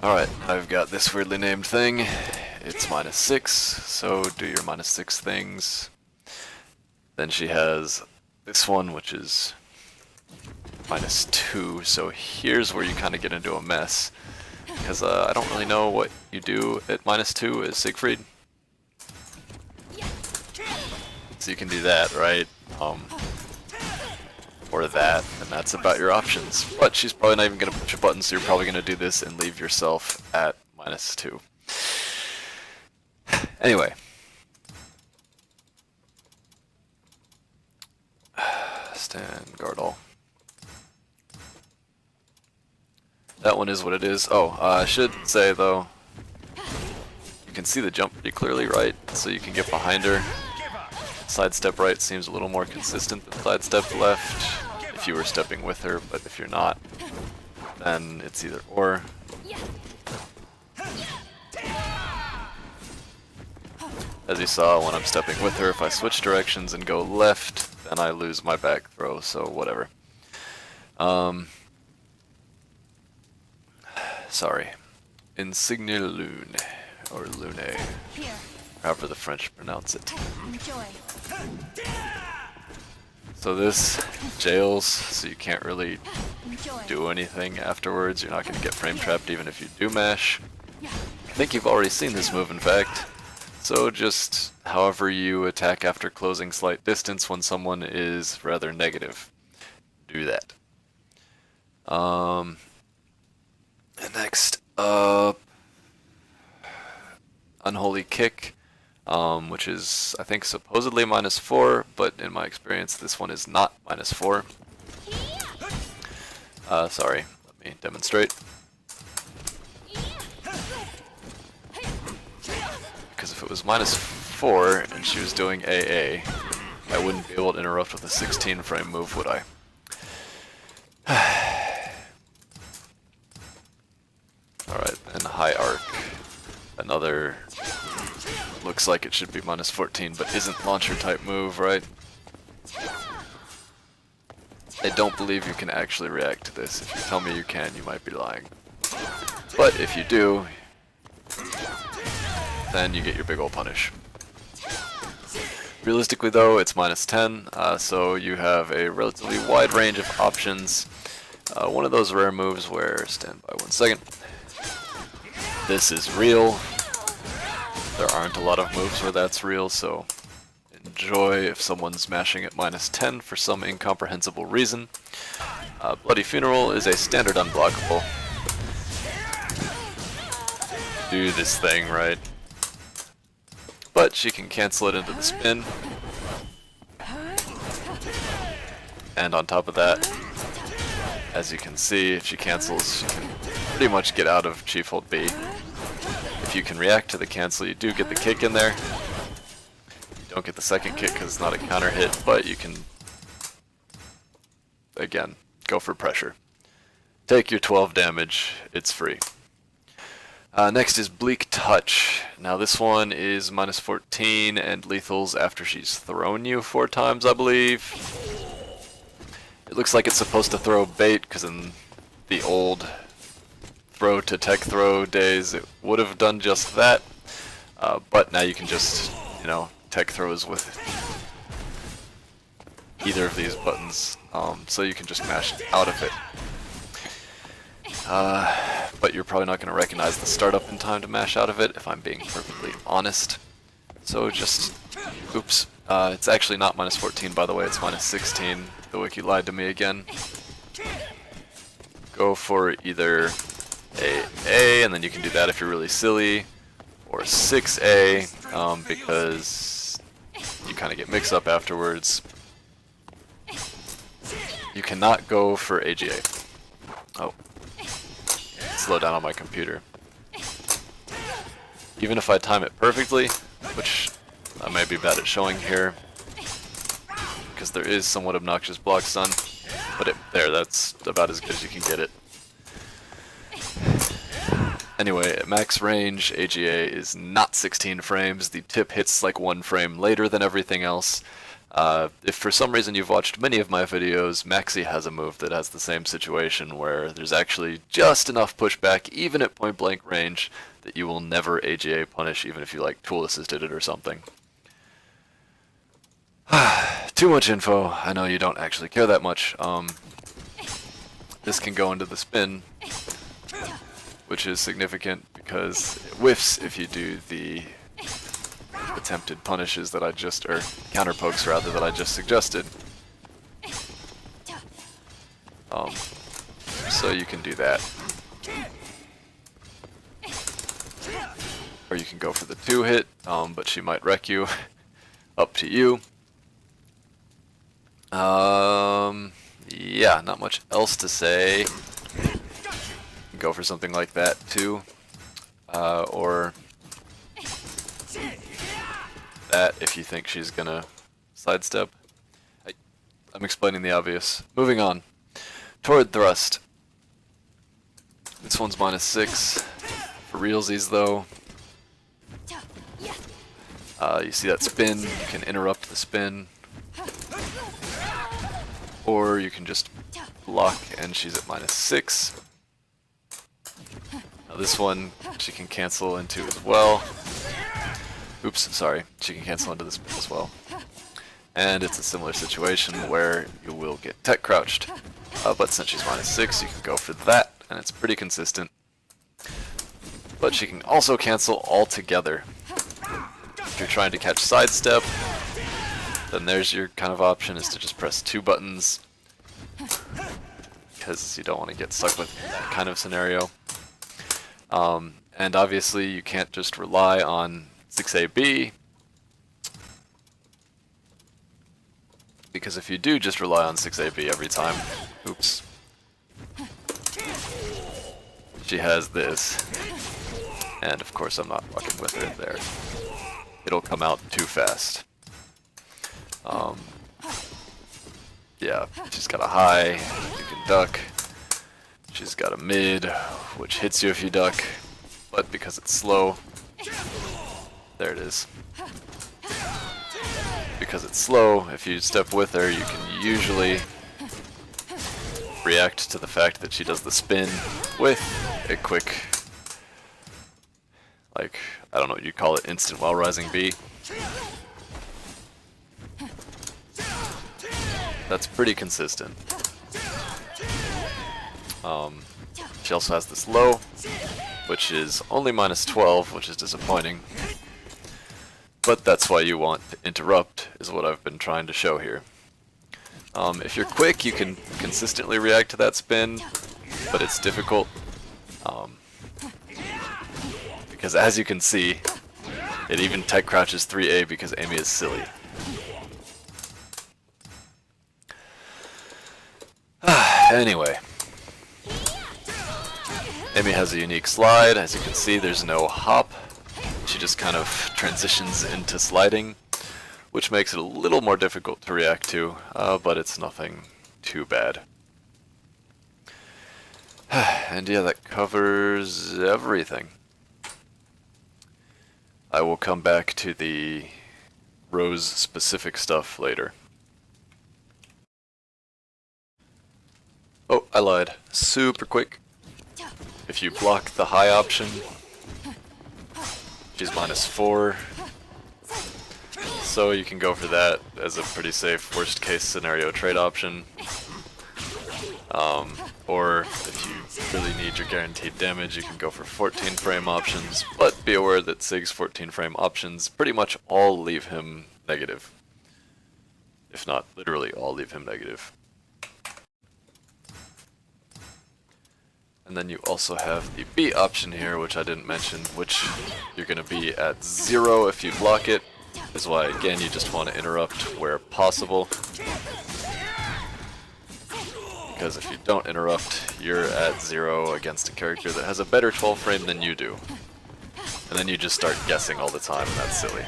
Alright, I've got this weirdly named thing. It's minus 6, so do your minus 6 things. Then she has this one, which is minus 2, so here's where you kind of get into a mess. Because I don't really know what you do at minus 2 as Siegfried. So you can do that, right? Or that, and that's about your options. But she's probably not even going to push a button, so you're probably going to do this and leave yourself at minus 2. Anyway. Stand guard all. That one is what it is. Oh, I should say though, you can see the jump pretty clearly, right? So you can get behind her. Sidestep right seems a little more consistent than sidestep left if you were stepping with her, but if you're not, then it's either or. As you saw, when I'm stepping with her, if I switch directions and go left, then I lose my back throw, so whatever. Sorry. Insigne Lune, or Lune, Here. however the French pronounce it. Enjoy. So this jails, so you can't really Enjoy. do anything afterwards. You're not going to get frame trapped even if you do mash. I think you've already seen this move, in fact. So just however you attack after closing slight distance when someone is rather negative, do that. Next up, Unholy Kick, which is I think supposedly minus 4, but in my experience this one is not minus 4. Sorry, let me demonstrate. Because if it was minus 4 and she was doing AA, I wouldn't be able to interrupt with a 16 frame move, would I? Alright, and High Arc. Another, looks like it should be minus 14, but isn't launcher type move, right? I don't believe you can actually react to this. If you tell me you can, you might be lying. But if you do, then you get your big ol' punish. Realistically though, it's minus 10, so you have a relatively wide range of options. One of those rare moves where, stand by 1 second, this is real. There aren't a lot of moves where that's real, so enjoy if someone's mashing at minus 10 for some incomprehensible reason. Bloody Funeral is a standard unblockable. Do this thing, right? But she can cancel it into the spin. And on top of that, as you can see, if she cancels, she can pretty much get out of Chief Hold B. If you can react to the cancel, you do get the kick in there. You don't get the second kick because it's not a counter hit, but you can, again, go for pressure. Take your 12 damage, it's free. Next is Bleak Touch. Now this one is minus 14 and lethals after she's thrown you 4 times, I believe. It looks like it's supposed to throw bait because in the old throw to tech throw days, it would have done just that. But now you can just, you know, tech throws with either of these buttons, so you can just mash out of it. But you're probably not going to recognize the startup in time to mash out of it, if I'm being perfectly honest. So just, oops, it's actually not minus 14 by the way, it's minus 16. The wiki lied to me again. Go for either A, and then you can do that if you're really silly, or 6A, because you kind of get mixed up afterwards. You cannot go for AGA. Oh. Slow down on my computer. Even if I time it perfectly, which I may be bad at showing here, because there is somewhat obnoxious block stun, but that's about as good as you can get it. Anyway, at max range, AGA is not 16 frames. The tip hits like 1 frame later than everything else. If for some reason you've watched many of my videos, Maxi has a move that has the same situation where there's actually just enough pushback, even at point blank range, that you will never AGA punish, even if you like tool assisted it or something. Too much info. I know you don't actually care that much. This can go into the spin, which is significant because it whiffs if you do the attempted punishes that I just, or counter pokes rather, that I just suggested. So you can do that. Or you can go for the 2-hit, but she might wreck you. Up to you. Yeah, not much else to say. Go for something like that too. Or that if you think she's gonna sidestep. I'm explaining the obvious. Moving on. Torrid Thrust. This one's minus 6. For realsies though. You see that spin, you can interrupt the spin. Or you can just block and she's at minus 6. Now this one she can cancel into as well. Oops, sorry. She can cancel into the spin as well. And it's a similar situation where you will get tech crouched. But since she's minus 6, you can go for that, and it's pretty consistent. But she can also cancel altogether. If you're trying to catch sidestep, then there's your kind of option, is to just press 2 buttons. Because you don't want to get stuck with that kind of scenario. And obviously you can't just rely on 6AB, because if you do just rely on 6AB every time, oops, she has this, and of course I'm not fucking with her there. It'll come out too fast. Yeah, she's got a high, you can duck. She's got a mid, which hits you if you duck, but because it's slow, there it is. Because it's slow, if you step with her, you can usually react to the fact that she does the spin with a quick, like, I don't know what you'd call it, instant while rising B. That's pretty consistent. She also has this low, which is only minus 12, which is disappointing. But that's why you want to interrupt, is what I've been trying to show here. If you're quick, you can consistently react to that spin, but it's difficult. Because as you can see, it even tech crouches 3A because Amy is silly. Anyway. Amy has a unique slide. As you can see, there's no hop. She just kind of transitions into sliding, which makes it a little more difficult to react to, but it's nothing too bad. And yeah, that covers everything. I will come back to the Rose-specific stuff later. Oh, I lied. Super quick. If if you block the high option, she's -4. So you can go for that as a pretty safe worst case scenario trade option. Or if you really need your guaranteed damage, you can go for 14 frame options, but be aware that Sig's 14 frame options pretty much all leave him negative. If not, literally all leave him negative. And then you also have the B option here, which I didn't mention, which you're going to be at 0 if you block it. This is why, again, you just want to interrupt where possible. Because if you don't interrupt, you're at 0 against a character that has a better 12 frame than you do. And then you just start guessing all the time, and that's silly.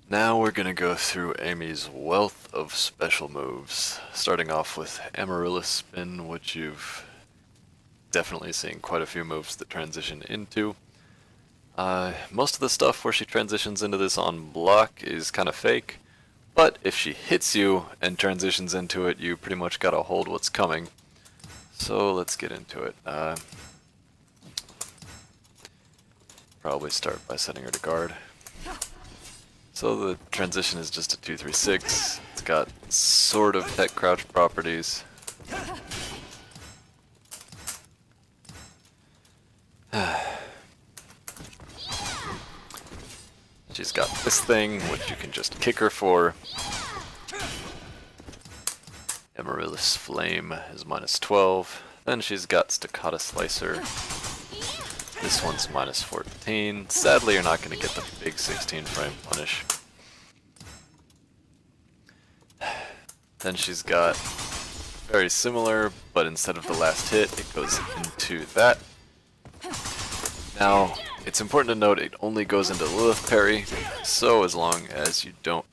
Now we're going to go through Amy's wealth of special moves, starting off with Amaryllis Spin, which you've definitely seen quite a few moves that transition into. Most of the stuff where she transitions into this on block is kind of fake, but if she hits you and transitions into it, you pretty much gotta hold what's coming. So let's get into it. Probably start by setting her to guard. So the transition is just a 2-3-6. It's got sort of pet crouch properties. She's got this thing, which you can just kick her for. Amaryllis Flame is -12. Then she's got Staccato Slicer. This one's -14. Sadly, you're not going to get the big 16 frame punish. Then she's got very similar, but instead of the last hit, it goes into that. Now, it's important to note it only goes into Lilith parry, so as long as you don't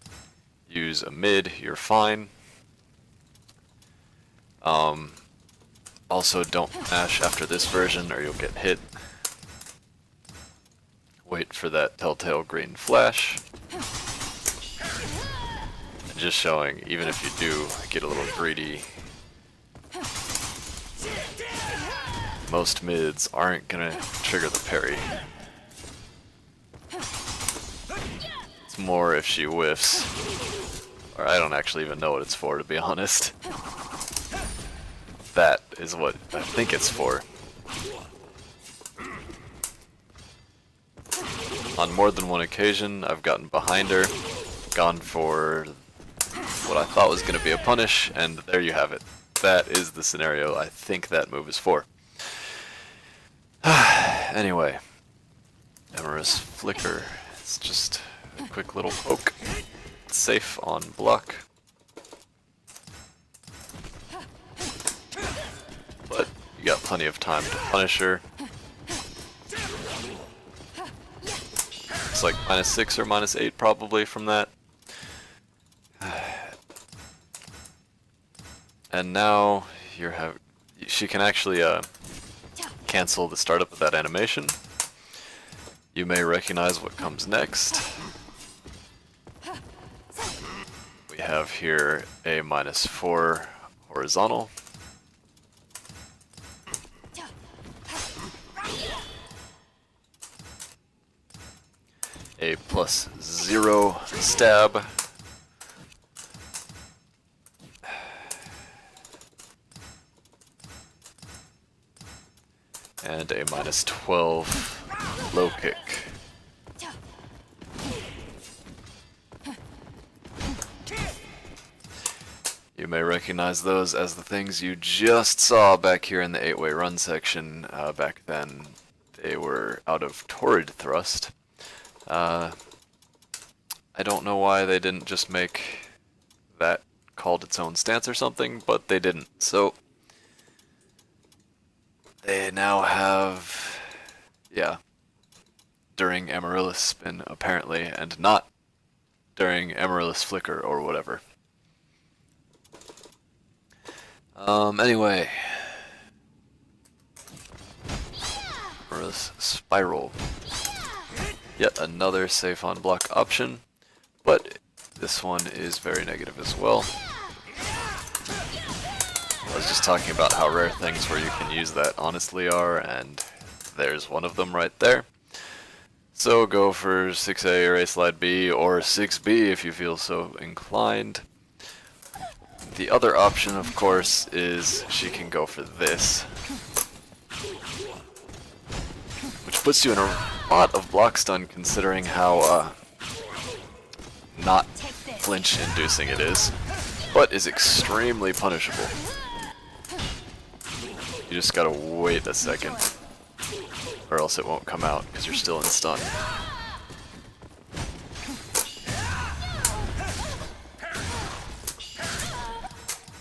use a mid, you're fine. Also, don't mash after this version or you'll get hit. Wait for that telltale green flash. And just showing, even if you do get a little greedy, most mids aren't gonna trigger the parry. It's more if she whiffs. Or I don't actually even know what it's for, to be honest. That is what I think it's for. On more than one occasion, I've gotten behind her, gone for what I thought was going to be a punish, and there you have it. That is the scenario I think that move is for. Anyway, Amaryllis Flicker. It's just a quick little poke. It's safe on block. But you got plenty of time to punish her. It's like -6 or -8 probably from that. And now she can actually cancel the startup of that animation. You may recognize what comes next. We have here a -4 horizontal. A +0 stab. And a -12 low kick. You may recognize those as the things you just saw back here in the 8-way run section. Back then they were out of Torrid Thrust. I don't know why they didn't just make that called its own stance or something, but they didn't. So they now have, yeah, during Amaryllis Spin apparently, and not during Amaryllis Flicker or whatever. Anyway, Amaryllis Spiral. Yet another safe on block option, but This one is very negative as well. I was just talking about how rare things where you can use that honestly are, and there's one of them right there. So go for 6A or A slide B, or 6B if you feel so inclined. The other option, of course, is she can go for this, which puts you in a lot of block stun considering how not flinch-inducing it is, but is extremely punishable. You just gotta wait a second, or else it won't come out because you're still in stun.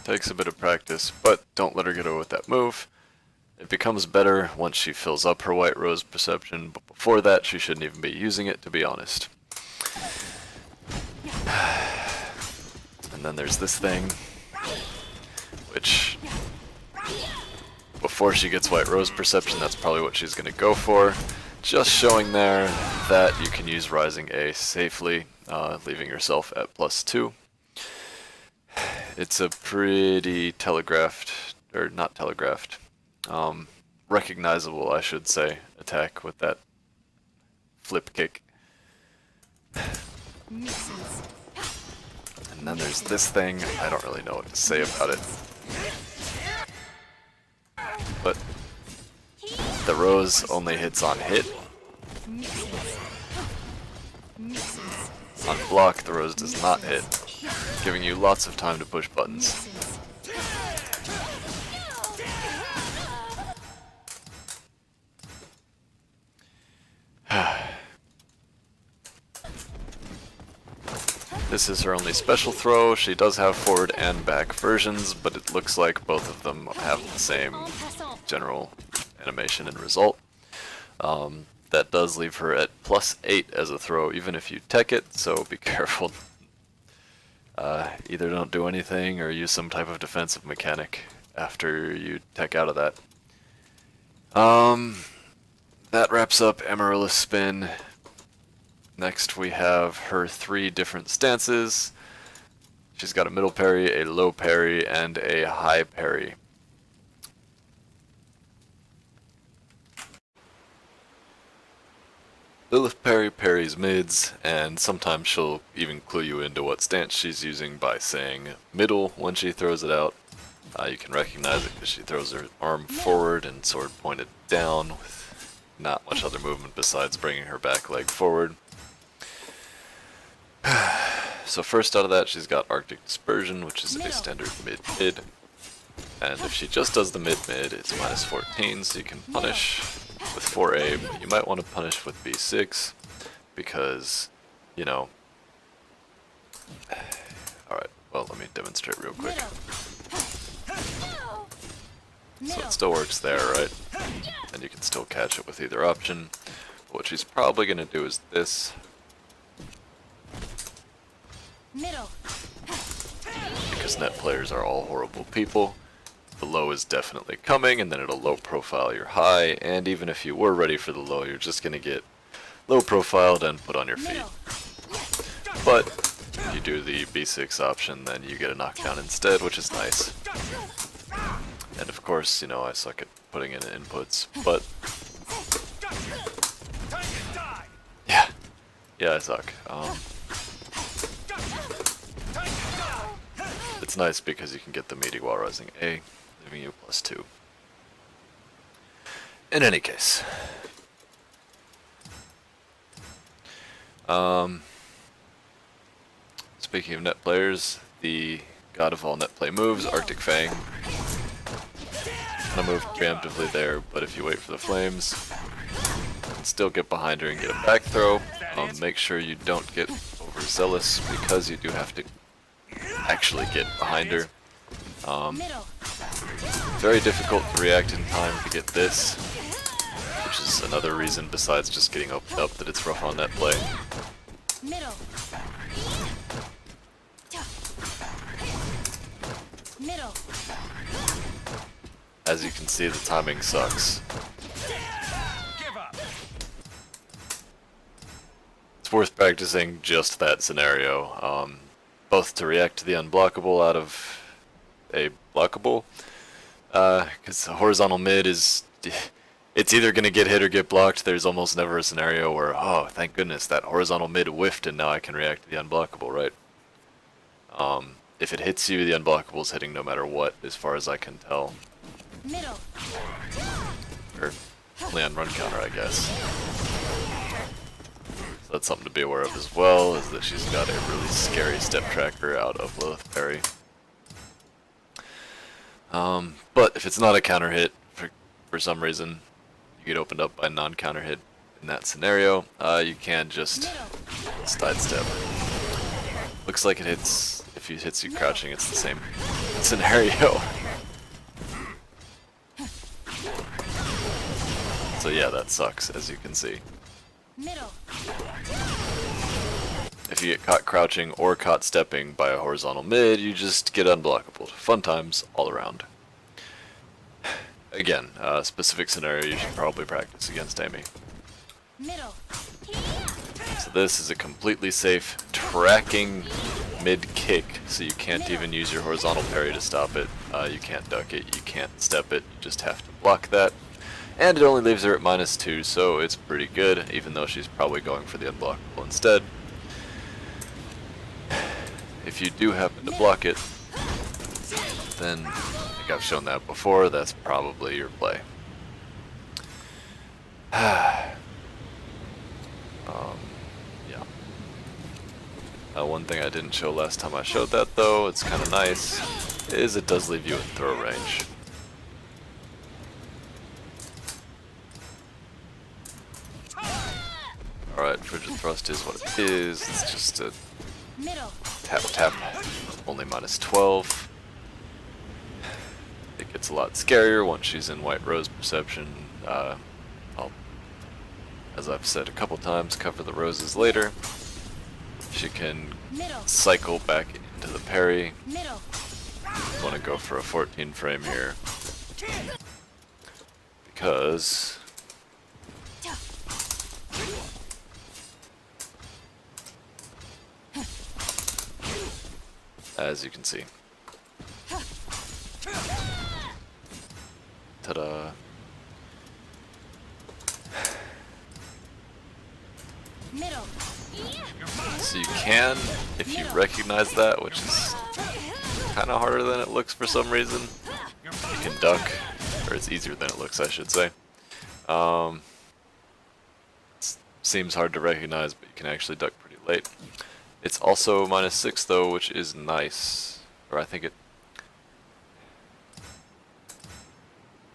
Takes a bit of practice, but don't let her get away with that move. It becomes better once she fills up her White Rose perception, but before that she shouldn't even be using it, to be honest. And then there's this thing, which before she gets White Rose perception, that's probably what she's going to go for. Just showing there that you can use Rising A safely, leaving yourself at +2. It's a pretty telegraphed, or not telegraphed, recognizable, I should say, attack with that flip kick. And then there's this thing, I don't really know what to say about it. But the Rose only hits on hit. On block, the Rose does not hit, giving you lots of time to push buttons. This is her only special throw. She does have forward and back versions, but it looks like both of them have the same general animation and result. That does leave her at +8 as a throw, even if you tech it, so be careful. Either don't do anything or use some type of defensive mechanic after you tech out of that. That wraps up Amaryllis Spin. Next we have her 3 different stances. She's got a middle parry, a low parry, and a high parry. Lilith parries mids, and sometimes she'll even clue you into what stance she's using by saying middle when she throws it out. You can recognize it because she throws her arm forward and sword pointed down with not much other movement besides bringing her back leg forward. So first out of that, she's got Arctic Dispersion, which is a standard mid-mid. And if she just does the mid-mid, it's -14, so you can punish with 4A, but you might want to punish with B6, because, you know... Alright, well, let me demonstrate real quick. So it still works there, right? And you can still catch it with either option. But what she's probably going to do is this. Because net players are all horrible people. The low is definitely coming, and then it'll low profile your high, and even if you were ready for the low, you're just going to get low profiled and put on your feet. But if you do the B6 option, then you get a knockdown instead, which is nice. And of course, you know, I suck at putting in inputs, but yeah, I suck. It's nice because you can get the meaty while rising A, leaving you +2. In any case, speaking of net players, the god of all net play moves, Arctic Fang. I'm gonna move preemptively there, but if you wait for the flames, you can still get behind her and get a back throw. Make sure you don't get overzealous because you do have to actually get behind her. Very difficult to react in time to get this, which is another reason besides just getting opened up that it's rough on net play. As you can see, the timing sucks. It's worth practicing just that scenario. both to react to the unblockable out of a blockable, because horizontal mid is, it's either going to get hit or get blocked. There's almost never a scenario where, oh, thank goodness, that horizontal mid whiffed and now I can react to the unblockable, right? If it hits you, the unblockable is hitting no matter what, as far as I can tell. Middle. Or only on run counter, I guess. So that's something to be aware of as well, is that she's got a really scary step tracker out of Lilith Parry. But if it's not a counter hit, for some reason, you get opened up by a non-counter hit in that scenario, you can just sidestep. Looks like it hits, if it hits you crouching, it's the same scenario. So yeah, that sucks, as you can see. Middle. If you get caught crouching or caught stepping by a horizontal mid, you just get unblockable. Fun times all around. Again, specific scenario you should probably practice against Amy. Middle. So this is a completely safe tracking mid kick, so you can't even use your horizontal parry to stop it. You can't duck it, you can't step it, you just have to block that. And it only leaves her at -2, so it's pretty good, even though she's probably going for the unblockable instead. If you do happen to block it, then, I think I've shown that before, that's probably your play. Yeah. One thing I didn't show last time I showed that, though, it's kind of nice, is it does leave you in throw range. Alright, frigid thrust is what it is. It's just a tap tap, only -12. It gets a lot scarier once she's in White Rose perception. I'll, as I've said a couple times, cover the roses later. She can cycle back into the parry. I want to go for a 14 frame here, because as you can see. Ta-da. So you can, if you recognize that, which is kind of harder than it looks for some reason, you can duck, or it's easier than it looks, I should say. Seems hard to recognize, but you can actually duck pretty late. It's also -6 though, which is nice. Or I think it...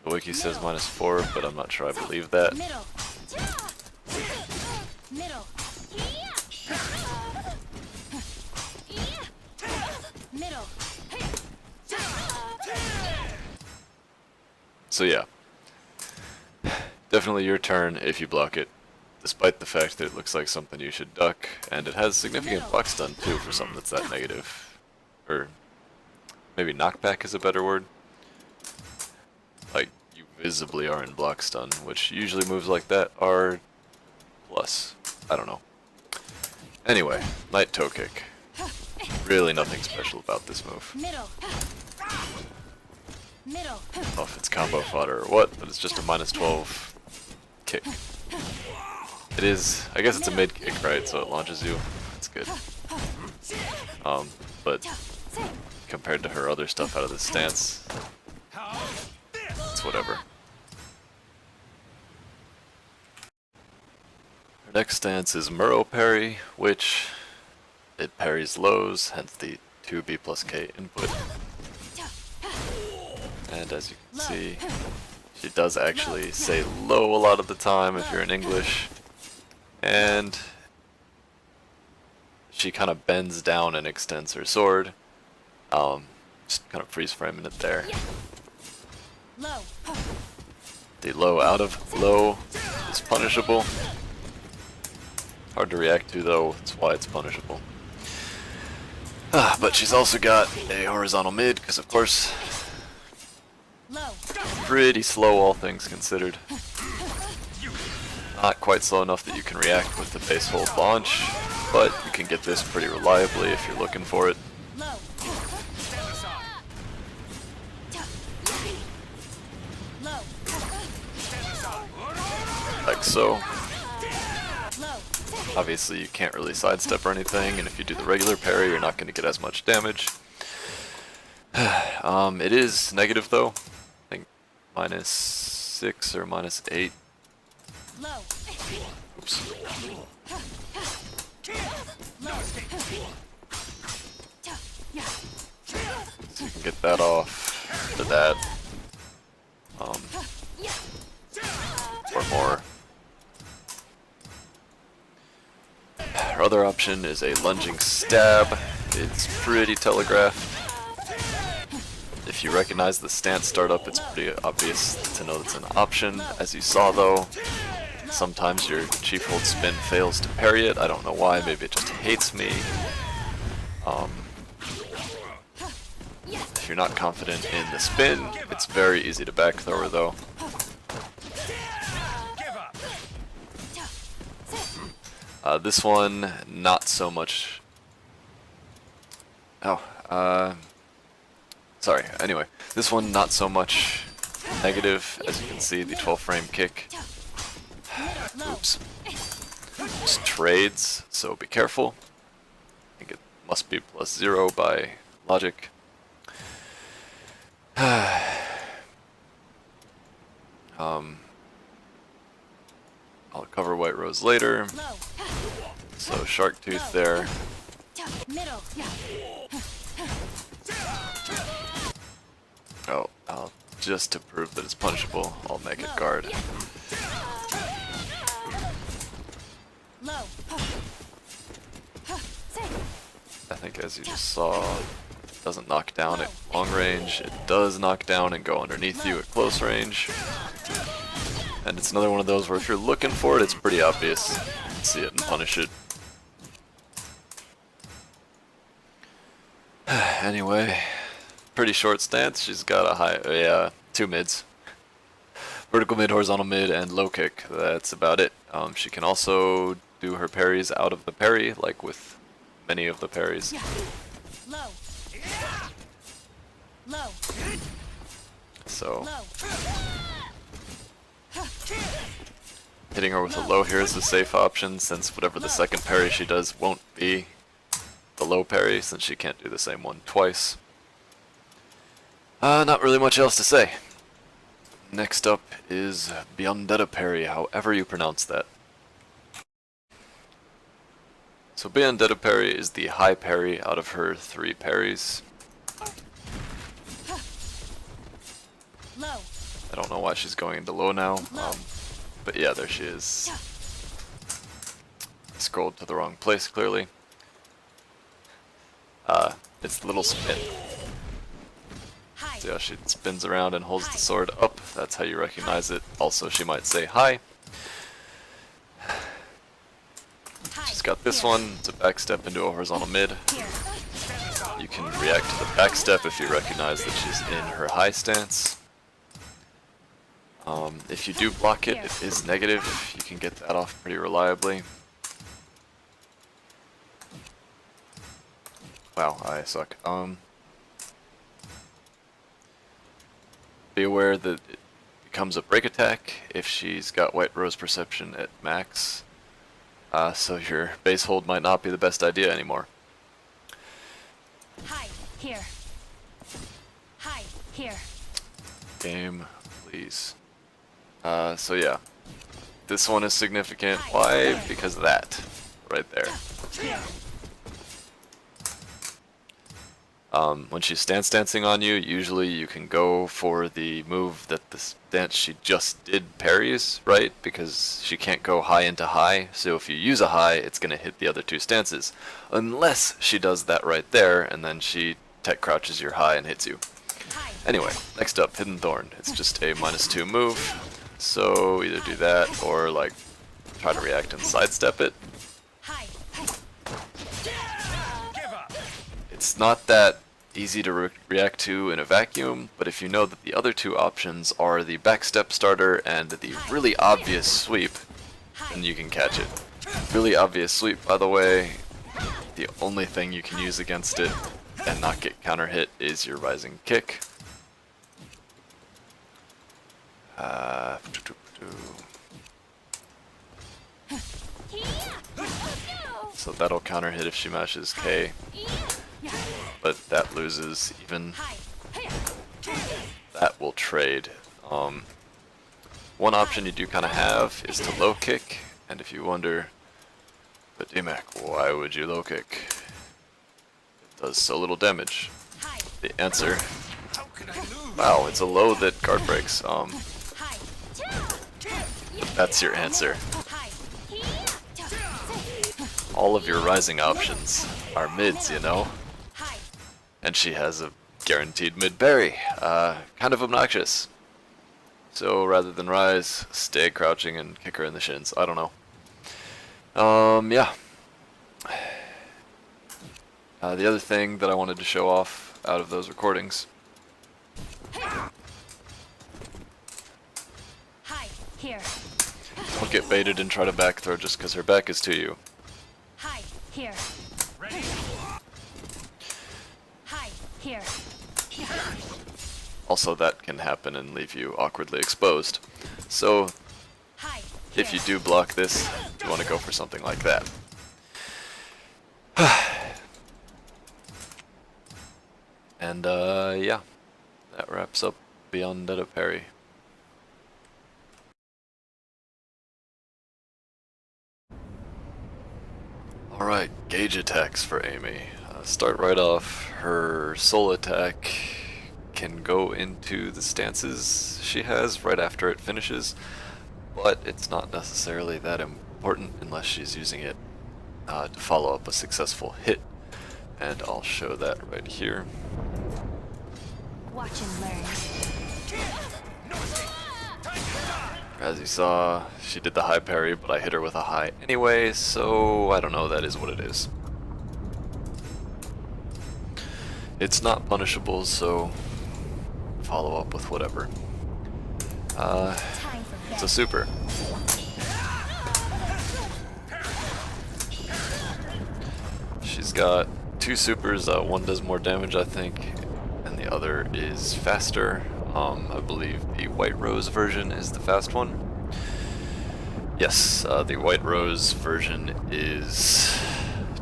The wiki says -4, but I'm not sure I believe that. So yeah. Definitely your turn if you block it, despite the fact that it looks like something you should duck, and it has significant block stun too for something that's that negative. Or maybe knockback is a better word. Like, you visibly are in block stun, which usually moves like that are plus. I don't know. Anyway, Knight Toe Kick. Really nothing special about this move. I don't know if it's combo fodder or what, but it's just a -12 kick. It is, I guess it's a mid kick, right? So it launches you. That's good. But compared to her other stuff out of this stance, it's whatever. Her next stance is Muro parry, which it parries lows, hence the 2B+K input. And as you can see, she does actually say low a lot of the time if you're in English. And she kind of bends down and extends her sword. Just kind of freeze framing it there. The low out of low is punishable. Hard to react to though, that's why it's punishable. But she's also got a horizontal mid, because of course, pretty slow all things considered. Not quite slow enough that you can react with the base hold launch, but you can get this pretty reliably if you're looking for it. like so. Low. Obviously you can't really sidestep or anything, and if you do the regular parry you're not going to get as much damage. It is negative though. I think -6 or -8. Low. Oops. Low. So you can get that off for that. Or more. Our other option is a lunging stab. It's pretty telegraphed. If you recognize the stance startup, it's pretty obvious to know it's an option. As you saw though, sometimes your chief hold spin fails to parry it. I don't know why, maybe it just hates me. If you're not confident in the spin, it's very easy to back thrower though. This one, not so much. Sorry, anyway. This one, not so much negative. As you can see, the 12 frame kick. Oops. Just trades, so be careful. I think it must be +0 by logic. I'll cover White Rose later. Low. So Shark Tooth there. Middle. Oh, just to prove that it's punishable, I'll make it guard. Low. I think as you just saw, it doesn't knock down at long range. It does knock down and go underneath you at close range. And it's another one of those where if you're looking for it, it's pretty obvious. You can see it and punish it. Anyway, pretty short stance. She's got a high, two mids. Vertical mid, horizontal mid, and low kick. That's about it. She can also do her parries out of the parry, like with many of the parries. Low. Low. So Low. hitting her with a low here is the safe option, since whatever the second parry she does won't be the low parry, since she can't do the same one twice. Not really much else to say. Next up is Biondetta parry, however you pronounce that. So Biondetta parry is the high parry out of her 3 parries. Low. I don't know why she's going into low now, but yeah, there she is. Scrolled to the wrong place, clearly. It's the little spin. High. See how she spins around and holds the sword up? That's how you recognize it. Also, she might say hi. She's got this one. It's a backstep into a horizontal mid. Here. You can react to the backstep if you recognize that she's in her high stance. If you do block it, it is negative. You can get that off pretty reliably. Wow, I suck. Be aware that it becomes a break attack if she's got White Rose Perception at max. So your base hold might not be the best idea anymore. High. Here. High. Here. Game, please. So yeah, this one is significant. Why? Because of that, right there. Here. When she's stance dancing on you, usually you can go for the move that the stance she just did parries, right? Because she can't go high into high, so if you use a high, it's going to hit the other 2 stances. Unless she does that right there, and then she tech crouches your high and hits you. High. Anyway, next up, Hidden Thorn. It's just a -2 move, so either do that or like try to react and sidestep it. High. It's not that easy to react to in a vacuum, but if you know that the other 2 options are the backstep starter and the really obvious sweep, then you can catch it. Really obvious sweep, by the way, the only thing you can use against it and not get counter hit is your rising kick. so that'll counter hit if she mashes K, but that loses. Even Hi. that will trade. One option you do kind of have is to low kick, and if you wonder, but DMAC, why would you low kick? It does so little damage. Hi. The answer, How could I lose? wow, it's a low that guard breaks. Hi. That's your answer. Hi. All of your rising options are mids, you know? Hi. And she has a guaranteed mid parry. Kind of obnoxious. So rather than rise, stay crouching and kick her in the shins. I don't know. Yeah. The other thing that I wanted to show off out of those recordings. Hi. Here. Don't get baited and try to back throw just because her back is to you. Hi. Here. Ready? Hi. Here. Also, that can happen and leave you awkwardly exposed. So, Hi. if you do block this, you want to go for something like that. And, yeah. That wraps up Beyond Dead Parry. Alright, gauge attacks for Amy. Start right off, her soul attack can go into the stances she has right after it finishes, but it's not necessarily that important unless she's using it to follow up a successful hit, and I'll show that right here. Watch and learn. No escape. Time to die. As you saw, she did the high parry, but I hit her with a high anyway, so I don't know, that is what it is. It's not punishable, so follow up with whatever. Time for It's bed. a super. She's got two supers, one does more damage I think, and the other is faster. I believe the White Rose version is the fast one. Yes, the White Rose version is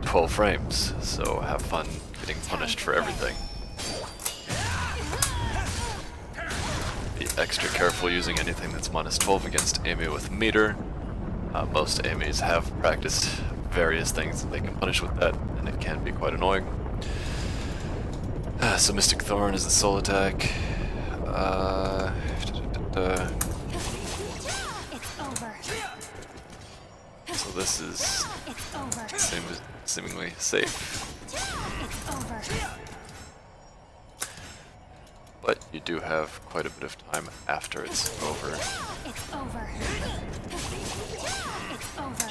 12 frames, so have fun getting punished for everything. Be extra careful using anything that's minus 12 against Amy with meter. Most Amys have practiced various things that they can punish with that, and it can be quite annoying. So Mystic Thorn is the soul attack. It's over. So this is It's over. seemingly safe, It's over. but you do have quite a bit of time after it's over. It's over. It's over.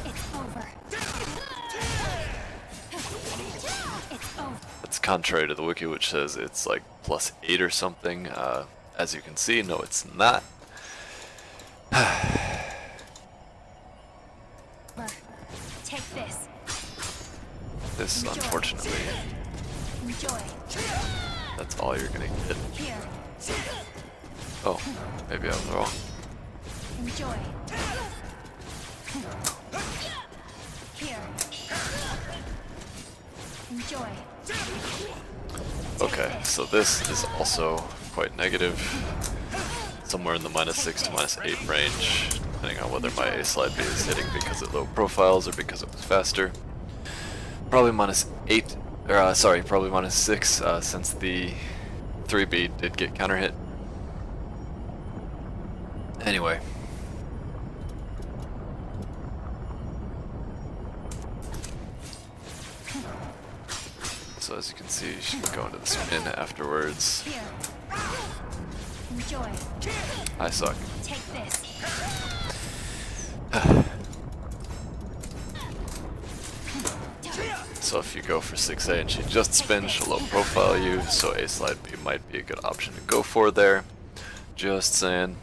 It's over. It's over. That's contrary to the wiki, which says it's like +8 or something. As you can see, no, it's not. Take this. This, unfortunately, Enjoy. that's all you're gonna get. Here. Oh, maybe I was wrong. Enjoy. Here. Enjoy. Okay, so this is also quite negative. Somewhere in the -6 to -8 range, depending on whether my A slide B is hitting because it low profiles or because it was faster. Probably -8, or sorry, probably -6 since the 3B did get counter hit. Anyway. So as you can see, she can go into the spin afterwards. Here. Enjoy. I suck. Take this. So if you go for 6A and she just spins, she'll low profile you, so A slide B might be a good option to go for there. Just saying.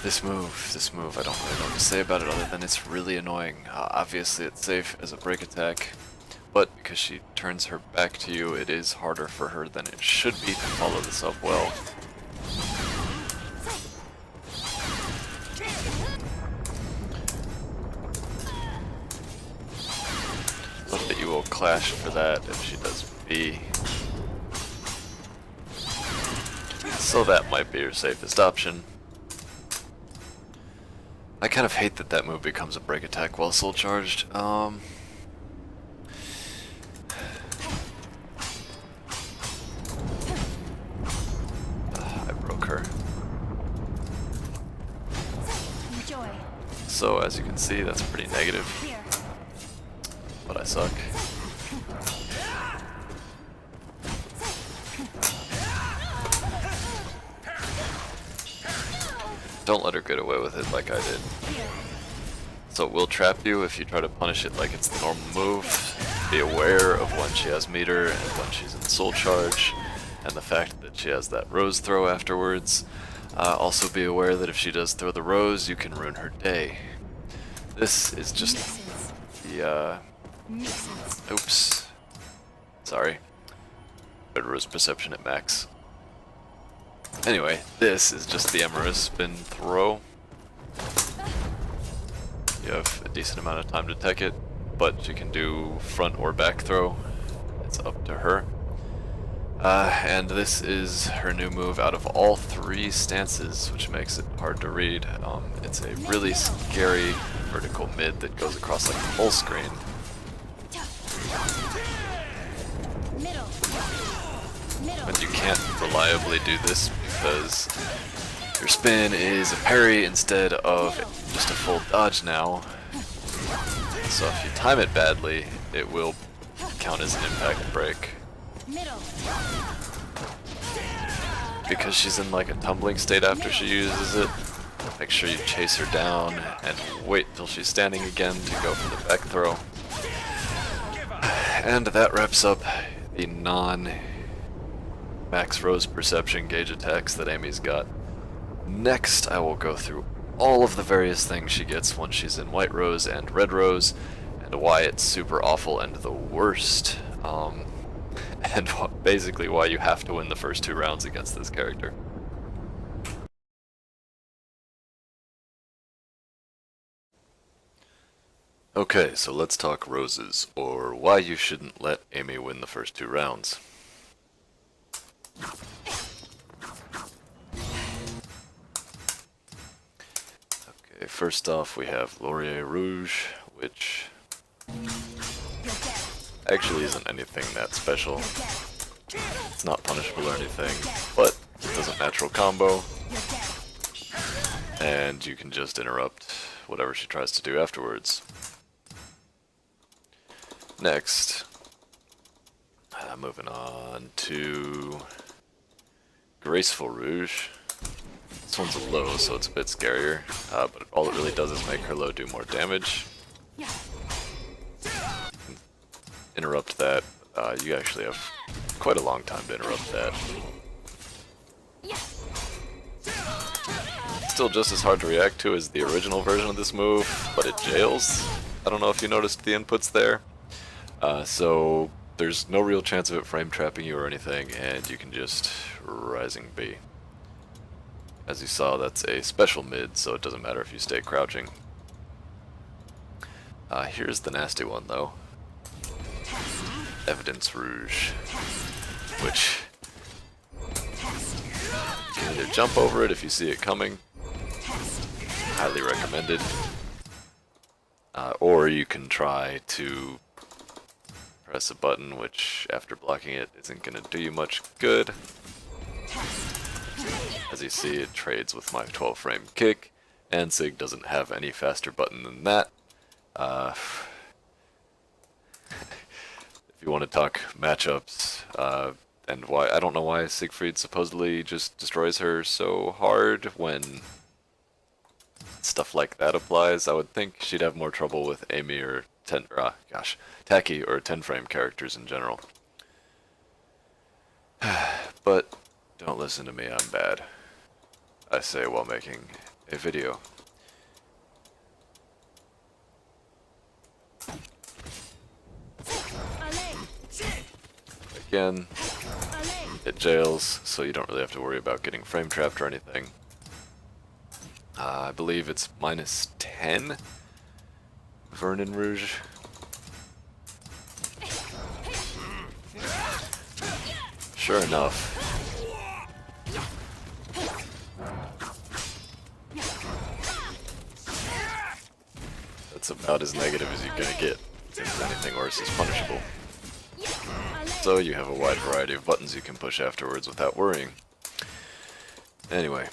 This move, I don't really know what to say about it other than it's really annoying. Obviously it's safe as a break attack, but because she turns her back to you, it is harder for her than it should be to follow this up well. clash for that if she does B. So that might be her safest option. I kind of hate that that move becomes a break attack while soul charged. I broke her. Enjoy. So as you can see, that's pretty negative, Here. but I suck. Don't let her get away with it like I did. Here. So it will trap you if you try to punish it like it's the normal move. Be aware of when she has meter and when she's in soul charge, and the fact that she has that rose throw afterwards. Also be aware that if she does throw the rose, you can ruin her day. This is just Nuisance. the, Nuisance. oops. Sorry. Red rose perception at max. Anyway, this is just the Emerald spin throw. You have a decent amount of time to tech it, but you can do front or back throw. It's up to her. And this is her new move out of all three stances, which makes it hard to read. It's a really scary vertical mid that goes across like the whole screen. Middle. Middle. But you can't reliably do this because your spin is a parry instead of just a full dodge now. So if you time it badly, it will count as an impact break. Middle. Because she's in like a tumbling state after she uses it, make sure you chase her down and wait till she's standing again to go for the back throw. And that wraps up the non-max rose perception gauge attacks that Amy's got. Next, I will go through all of the various things she gets when she's in white rose and red rose, and why it's super awful and the worst. And basically why you have to win the first 2 rounds against this character. Okay, so let's talk roses, or why you shouldn't let Amy win the first 2 rounds. Okay, first off we have Laurier Rouge, which actually isn't anything that special. It's not punishable or anything, but it does a natural combo, and you can just interrupt whatever she tries to do afterwards. Next, moving on to Graceful Rouge. This one's a low, so it's a bit scarier, but all it really does is make her low do more damage. Interrupt that. You actually have quite a long time to interrupt that. Still just as hard to react to as the original version of this move, but it jails. I don't know if you noticed the inputs there. So there's no real chance of it frame trapping you or anything, and you can just Rising B. As you saw, that's a special mid, so it doesn't matter if you stay crouching. Here's the nasty one though. Evidence Rouge, which you can either jump over it if you see it coming, highly recommended, or you can try to press a button, which after blocking it isn't going to do you much good. As you see, it trades with my 12 frame kick, and Sig doesn't have any faster button than that. If you want to talk matchups, and why, I don't know why Siegfried supposedly just destroys her so hard when stuff like that applies. I would think she'd have more trouble with Amy or Taki or 10 frame characters in general. But don't listen to me, I'm bad. I say while making a video. Again, it jails, so you don't really have to worry about getting frame trapped or anything. I believe it's -10, Vernon Rouge. Sure enough, that's about as negative as you're gonna get, since anything worse is punishable. So you have a wide variety of buttons you can push afterwards without worrying. Anyway.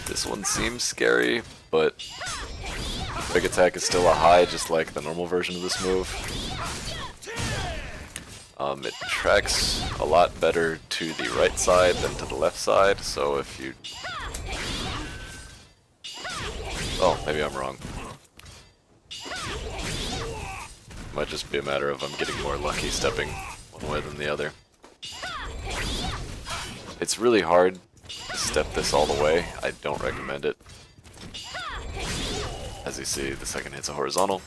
This one seems scary, but big attack is still a high, just like the normal version of this move. It tracks a lot better to the right side than to the left side, so if you... Oh, maybe I'm wrong. Might just be a matter of I'm getting more lucky stepping one way than the other. It's really hard to step this all the way. I don't recommend it. As you see, the second hit's a horizontal.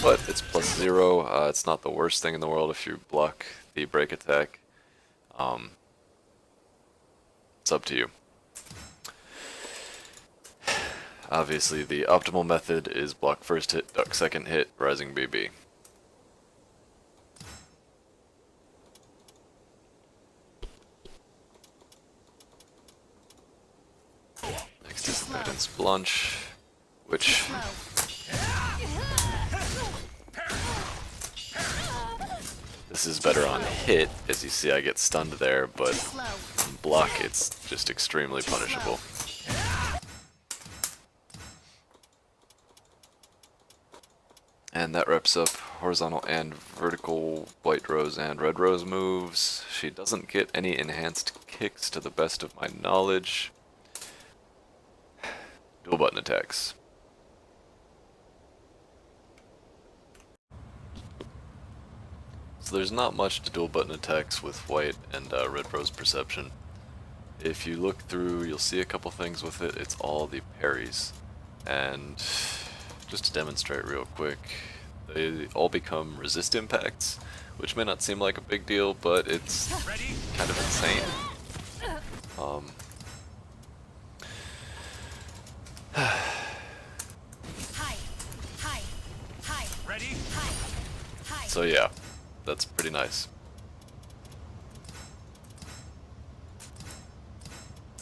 But it's +0. It's not the worst thing in the world if you block the break attack. It's up to you. Obviously, the optimal method is block first hit, duck second hit, rising BB. Next is Guidance Blanche, which this is better on hit. As you see, I get stunned there, but on block it's just extremely punishable. And that wraps up horizontal and vertical white rose and red rose moves. She doesn't get any enhanced kicks to the best of my knowledge. Dual button attacks. So there's not much to dual button attacks with white and red rose perception. If you look through, you'll see a couple things with it. It's all the parries. And just to demonstrate real quick, they all become resist impacts, which may not seem like a big deal, but it's kind of insane. So yeah, that's pretty nice.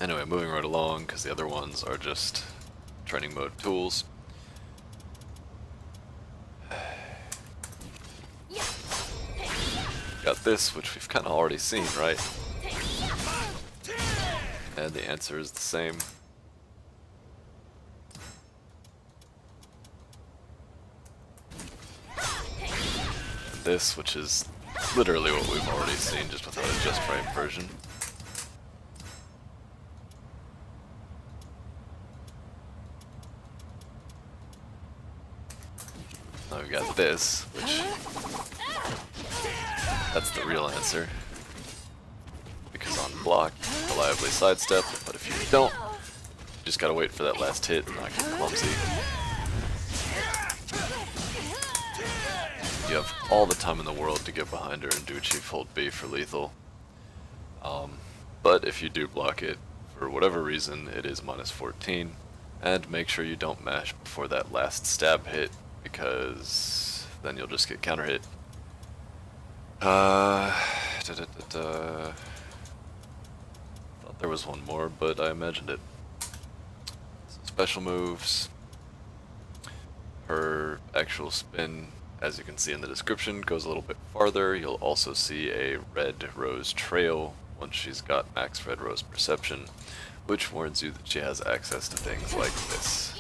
Anyway, moving right along, because the other ones are just training mode tools. Got this, which we've kind of already seen, right? And the answer is the same. And this, which is literally what we've already seen, just without a just frame version. Now we've got this, which... that's the real answer. Because on block, reliably sidestep, but if you don't, you just gotta wait for that last hit and not get clumsy. You have all the time in the world to get behind her and do Chief Hold B for lethal. But if you do block it, for whatever reason, it is -14. And make sure you don't mash before that last stab hit, because then you'll just get counter hit. Thought there was one more, but I imagined it. So special moves. Her actual spin, as you can see in the description, goes a little bit farther. You'll also see a red rose trail once she's got max red rose perception, which warns you that she has access to things like this.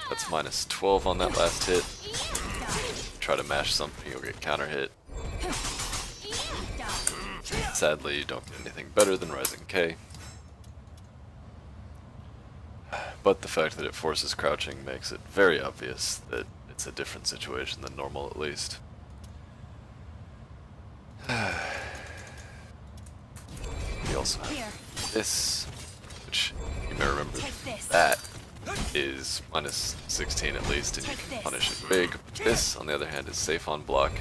That's -12 on that last hit. Try to mash something, you'll get counter hit. Sadly, you don't get anything better than Rising K. But the fact that it forces crouching makes it very obvious that it's a different situation than normal, at least. We also have this, which you may remember that is -16 at least, and you can punish it big. This, on the other hand, is safe on block.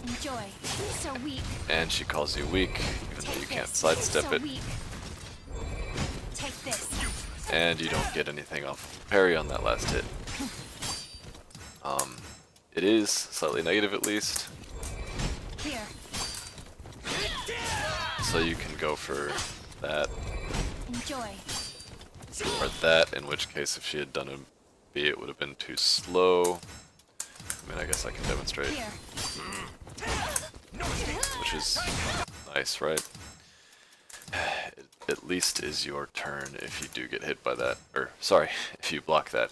Enjoy. So weak. And she calls you weak, even though you Take can't this. sidestep So it. weak. Take this. And you don't get anything off of parry on that last hit. It is slightly negative at least, Here. so you can go for that Enjoy. or that, in which case if she had done a B it would have been too slow. I mean, I guess I can demonstrate, Here. which is nice, right? It at least is your turn if you do get hit by that, or sorry, if you block that.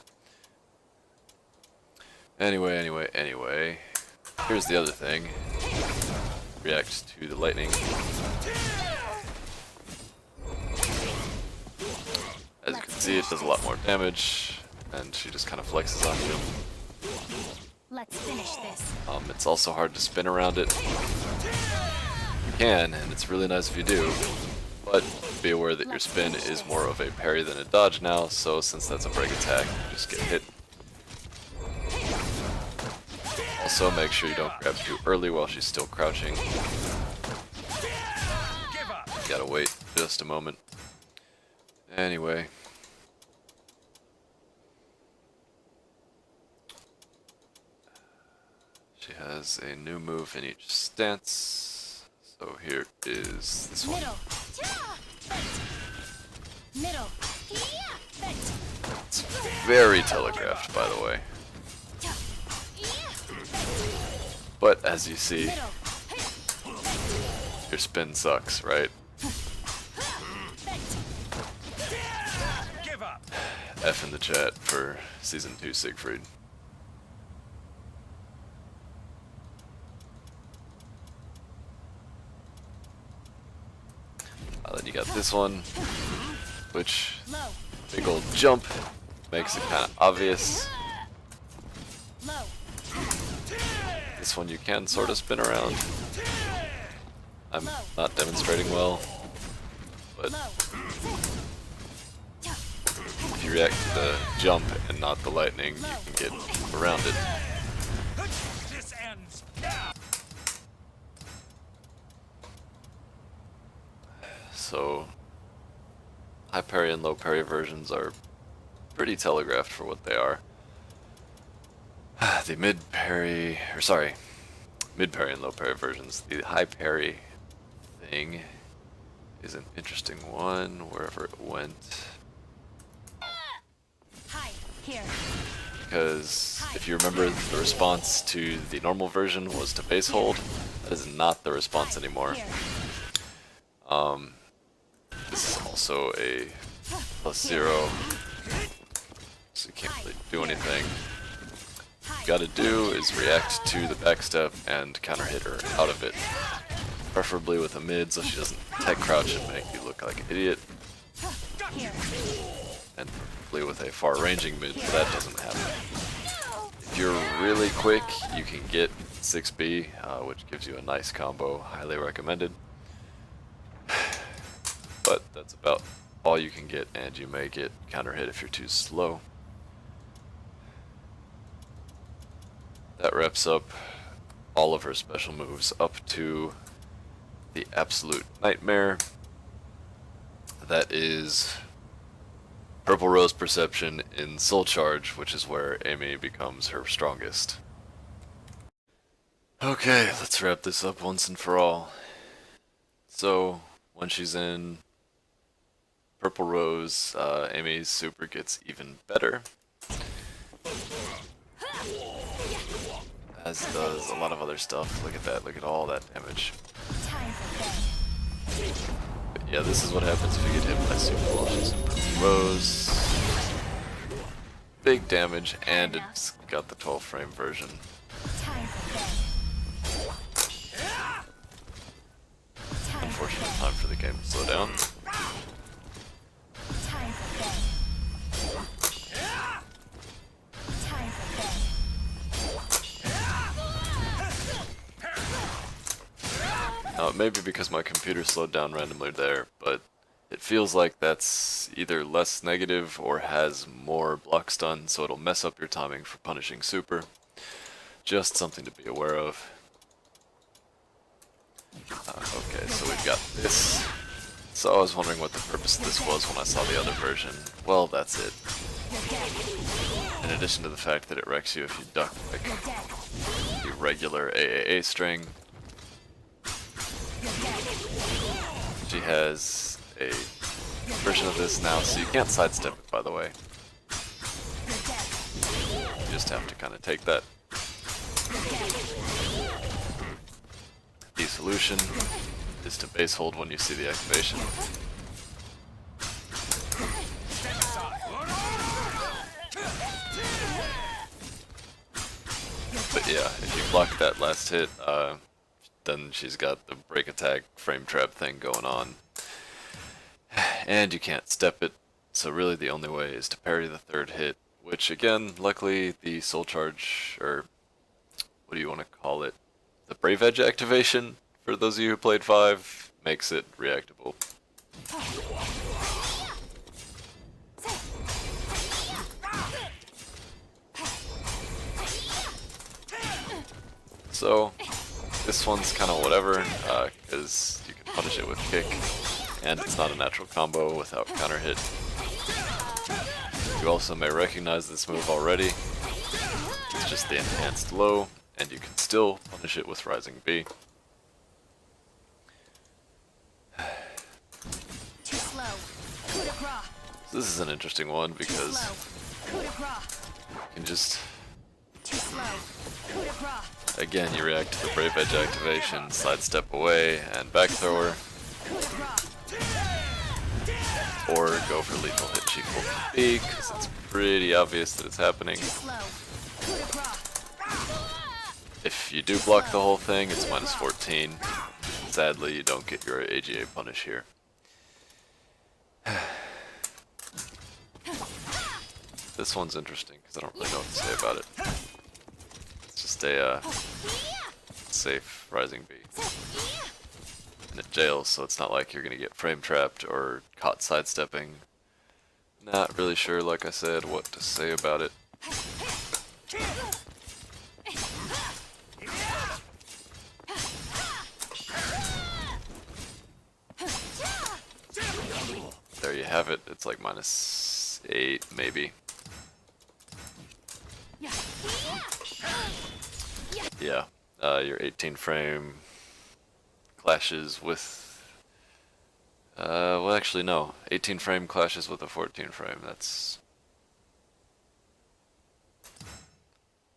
Anyway, here's the other thing. React to the lightning. As you can see, it does a lot more damage, and she just kind of flexes on you. Let's finish this. It's also hard to spin around it. You can, and it's really nice if you do, but be aware that your spin is more of a parry than a dodge now, so since that's a break attack, you just get hit. Also, make sure you don't grab too early while she's still crouching. Give up. Gotta wait just a moment. Anyway. She has a new move in each stance. So here is this one. Middle. Middle. Yeah. It's very telegraphed, by the way. But as you see, Middle. your spin sucks, right? Give up. F in the chat for Season 2 Siegfried. Then you got this one, which Low. big old jump makes it kind of obvious. Low. This one you can sort of spin around. I'm not demonstrating well, but Low. if you react to the jump and not the lightning, you can get around it. This ends now. So, high parry and low parry versions are pretty telegraphed for what they are. The mid parry and low parry versions. The high parry thing is an interesting one, wherever it went. Hi. Here. Because if you remember, the response to the normal version was to base hold. That is not the response anymore. Here. This is also a +0, so you can't really do anything. What you gotta do is react to the backstep and counter hit her out of it. Preferably with a mid so she doesn't tech crouch and make you look like an idiot. Here. And preferably with a far ranging mid so that doesn't happen. If you're really quick, you can get 6B, which gives you a nice combo, highly recommended. But that's about all you can get, and you may get counter hit if you're too slow. That wraps up all of her special moves up to the absolute nightmare. That is Purple Rose Perception in Soul Charge, which is where Amy becomes her strongest. Okay, let's wrap this up once and for all. So, when she's in Purple Rose, Amy's super gets even better, as does a lot of other stuff. Look at that, look at all that damage. Time for bed. But yeah, this is what happens if you get hit by super while she's in Purple Rose. Big damage, and it's got the 12 frame version. Time for bed. Time for Unfortunate time for the game to slow down. Time for bed. Time for bed. Now, it may be because my computer slowed down randomly there, but it feels like that's either less negative or has more block stun, so it'll mess up your timing for punishing super. Just something to be aware of. Okay, so we've got this. So I was wondering what the purpose of this was when I saw the other version. Well, that's it. In addition to the fact that it wrecks you if you duck like the regular AAA string, she has a version of this now, so you can't sidestep it, by the way. You just have to kind of take that. The solution is to base hold when you see the activation. But yeah, if you block that last hit, then she's got the break attack frame trap thing going on. And you can't step it, so really the only way is to parry the third hit, which again, luckily the soul charge, or what do you want to call it? The Brave Edge activation, for those of you who played 5, makes it reactable. So, this one's kind of whatever, because you can punish it with kick, and it's not a natural combo without counter hit. You also may recognize this move already. It's just the enhanced low, and you can still punish it with rising B. Too slow. Coup de grace. So this is an interesting one Too because slow. Coup de grace. you can just, Too slow. Coup de grace. again, you react to the Brave Edge activation, sidestep away, and back thrower, Coup de grace. or go for lethal hit Chief Hold B, because it's pretty obvious that it's happening. Too slow. Coup de grace. If you do block the whole thing, it's minus 14. Sadly, you don't get your AGA punish here. This one's interesting because I don't really know what to say about it. It's just a safe rising B. And it jails, so it's not like you're gonna get frame trapped or caught sidestepping. Not really sure, like I said, what to say about it. There you have it. It's like minus 8, maybe. Yeah, your 18 frame clashes with, well actually no, 18 frame clashes with a 14 frame, that's,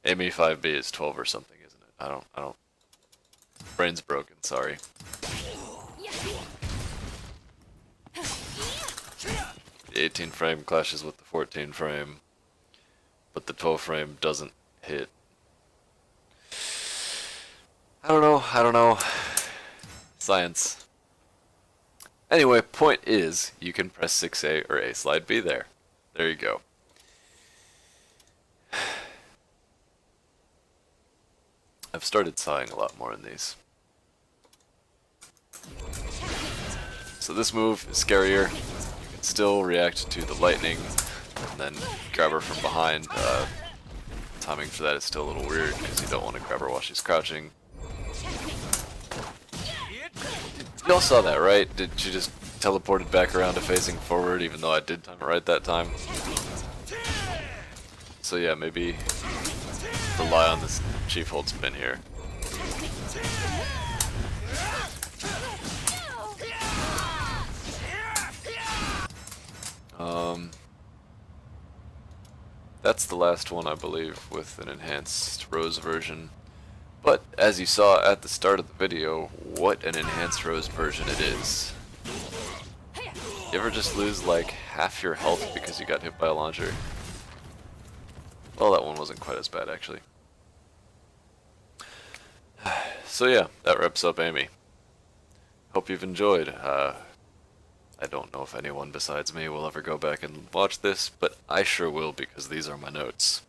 Amy 5B is 12 or something, isn't it? I don't, brain's broken, sorry. The 18 frame clashes with the 14 frame, but the 12 frame doesn't hit. I don't know. Science. Anyway, point is, you can press 6A or A slide B there. There you go. I've started sighing a lot more in these. So this move is scarier. You can still react to the lightning, and then grab her from behind. Timing for that is still a little weird, because you don't want to grab her while she's crouching. You all saw that, right? Did she just teleported back around to facing forward, even though I did time it right that time? So yeah, maybe rely on this Chief Hold spin here. That's the last one, I believe, with an enhanced Rose version. But, as you saw at the start of the video, what an enhanced Rose version it is. You ever just lose like half your health because you got hit by a launcher? Well, that one wasn't quite as bad, actually. So yeah, that wraps up Amy. Hope you've enjoyed. I don't know if anyone besides me will ever go back and watch this, but I sure will because these are my notes.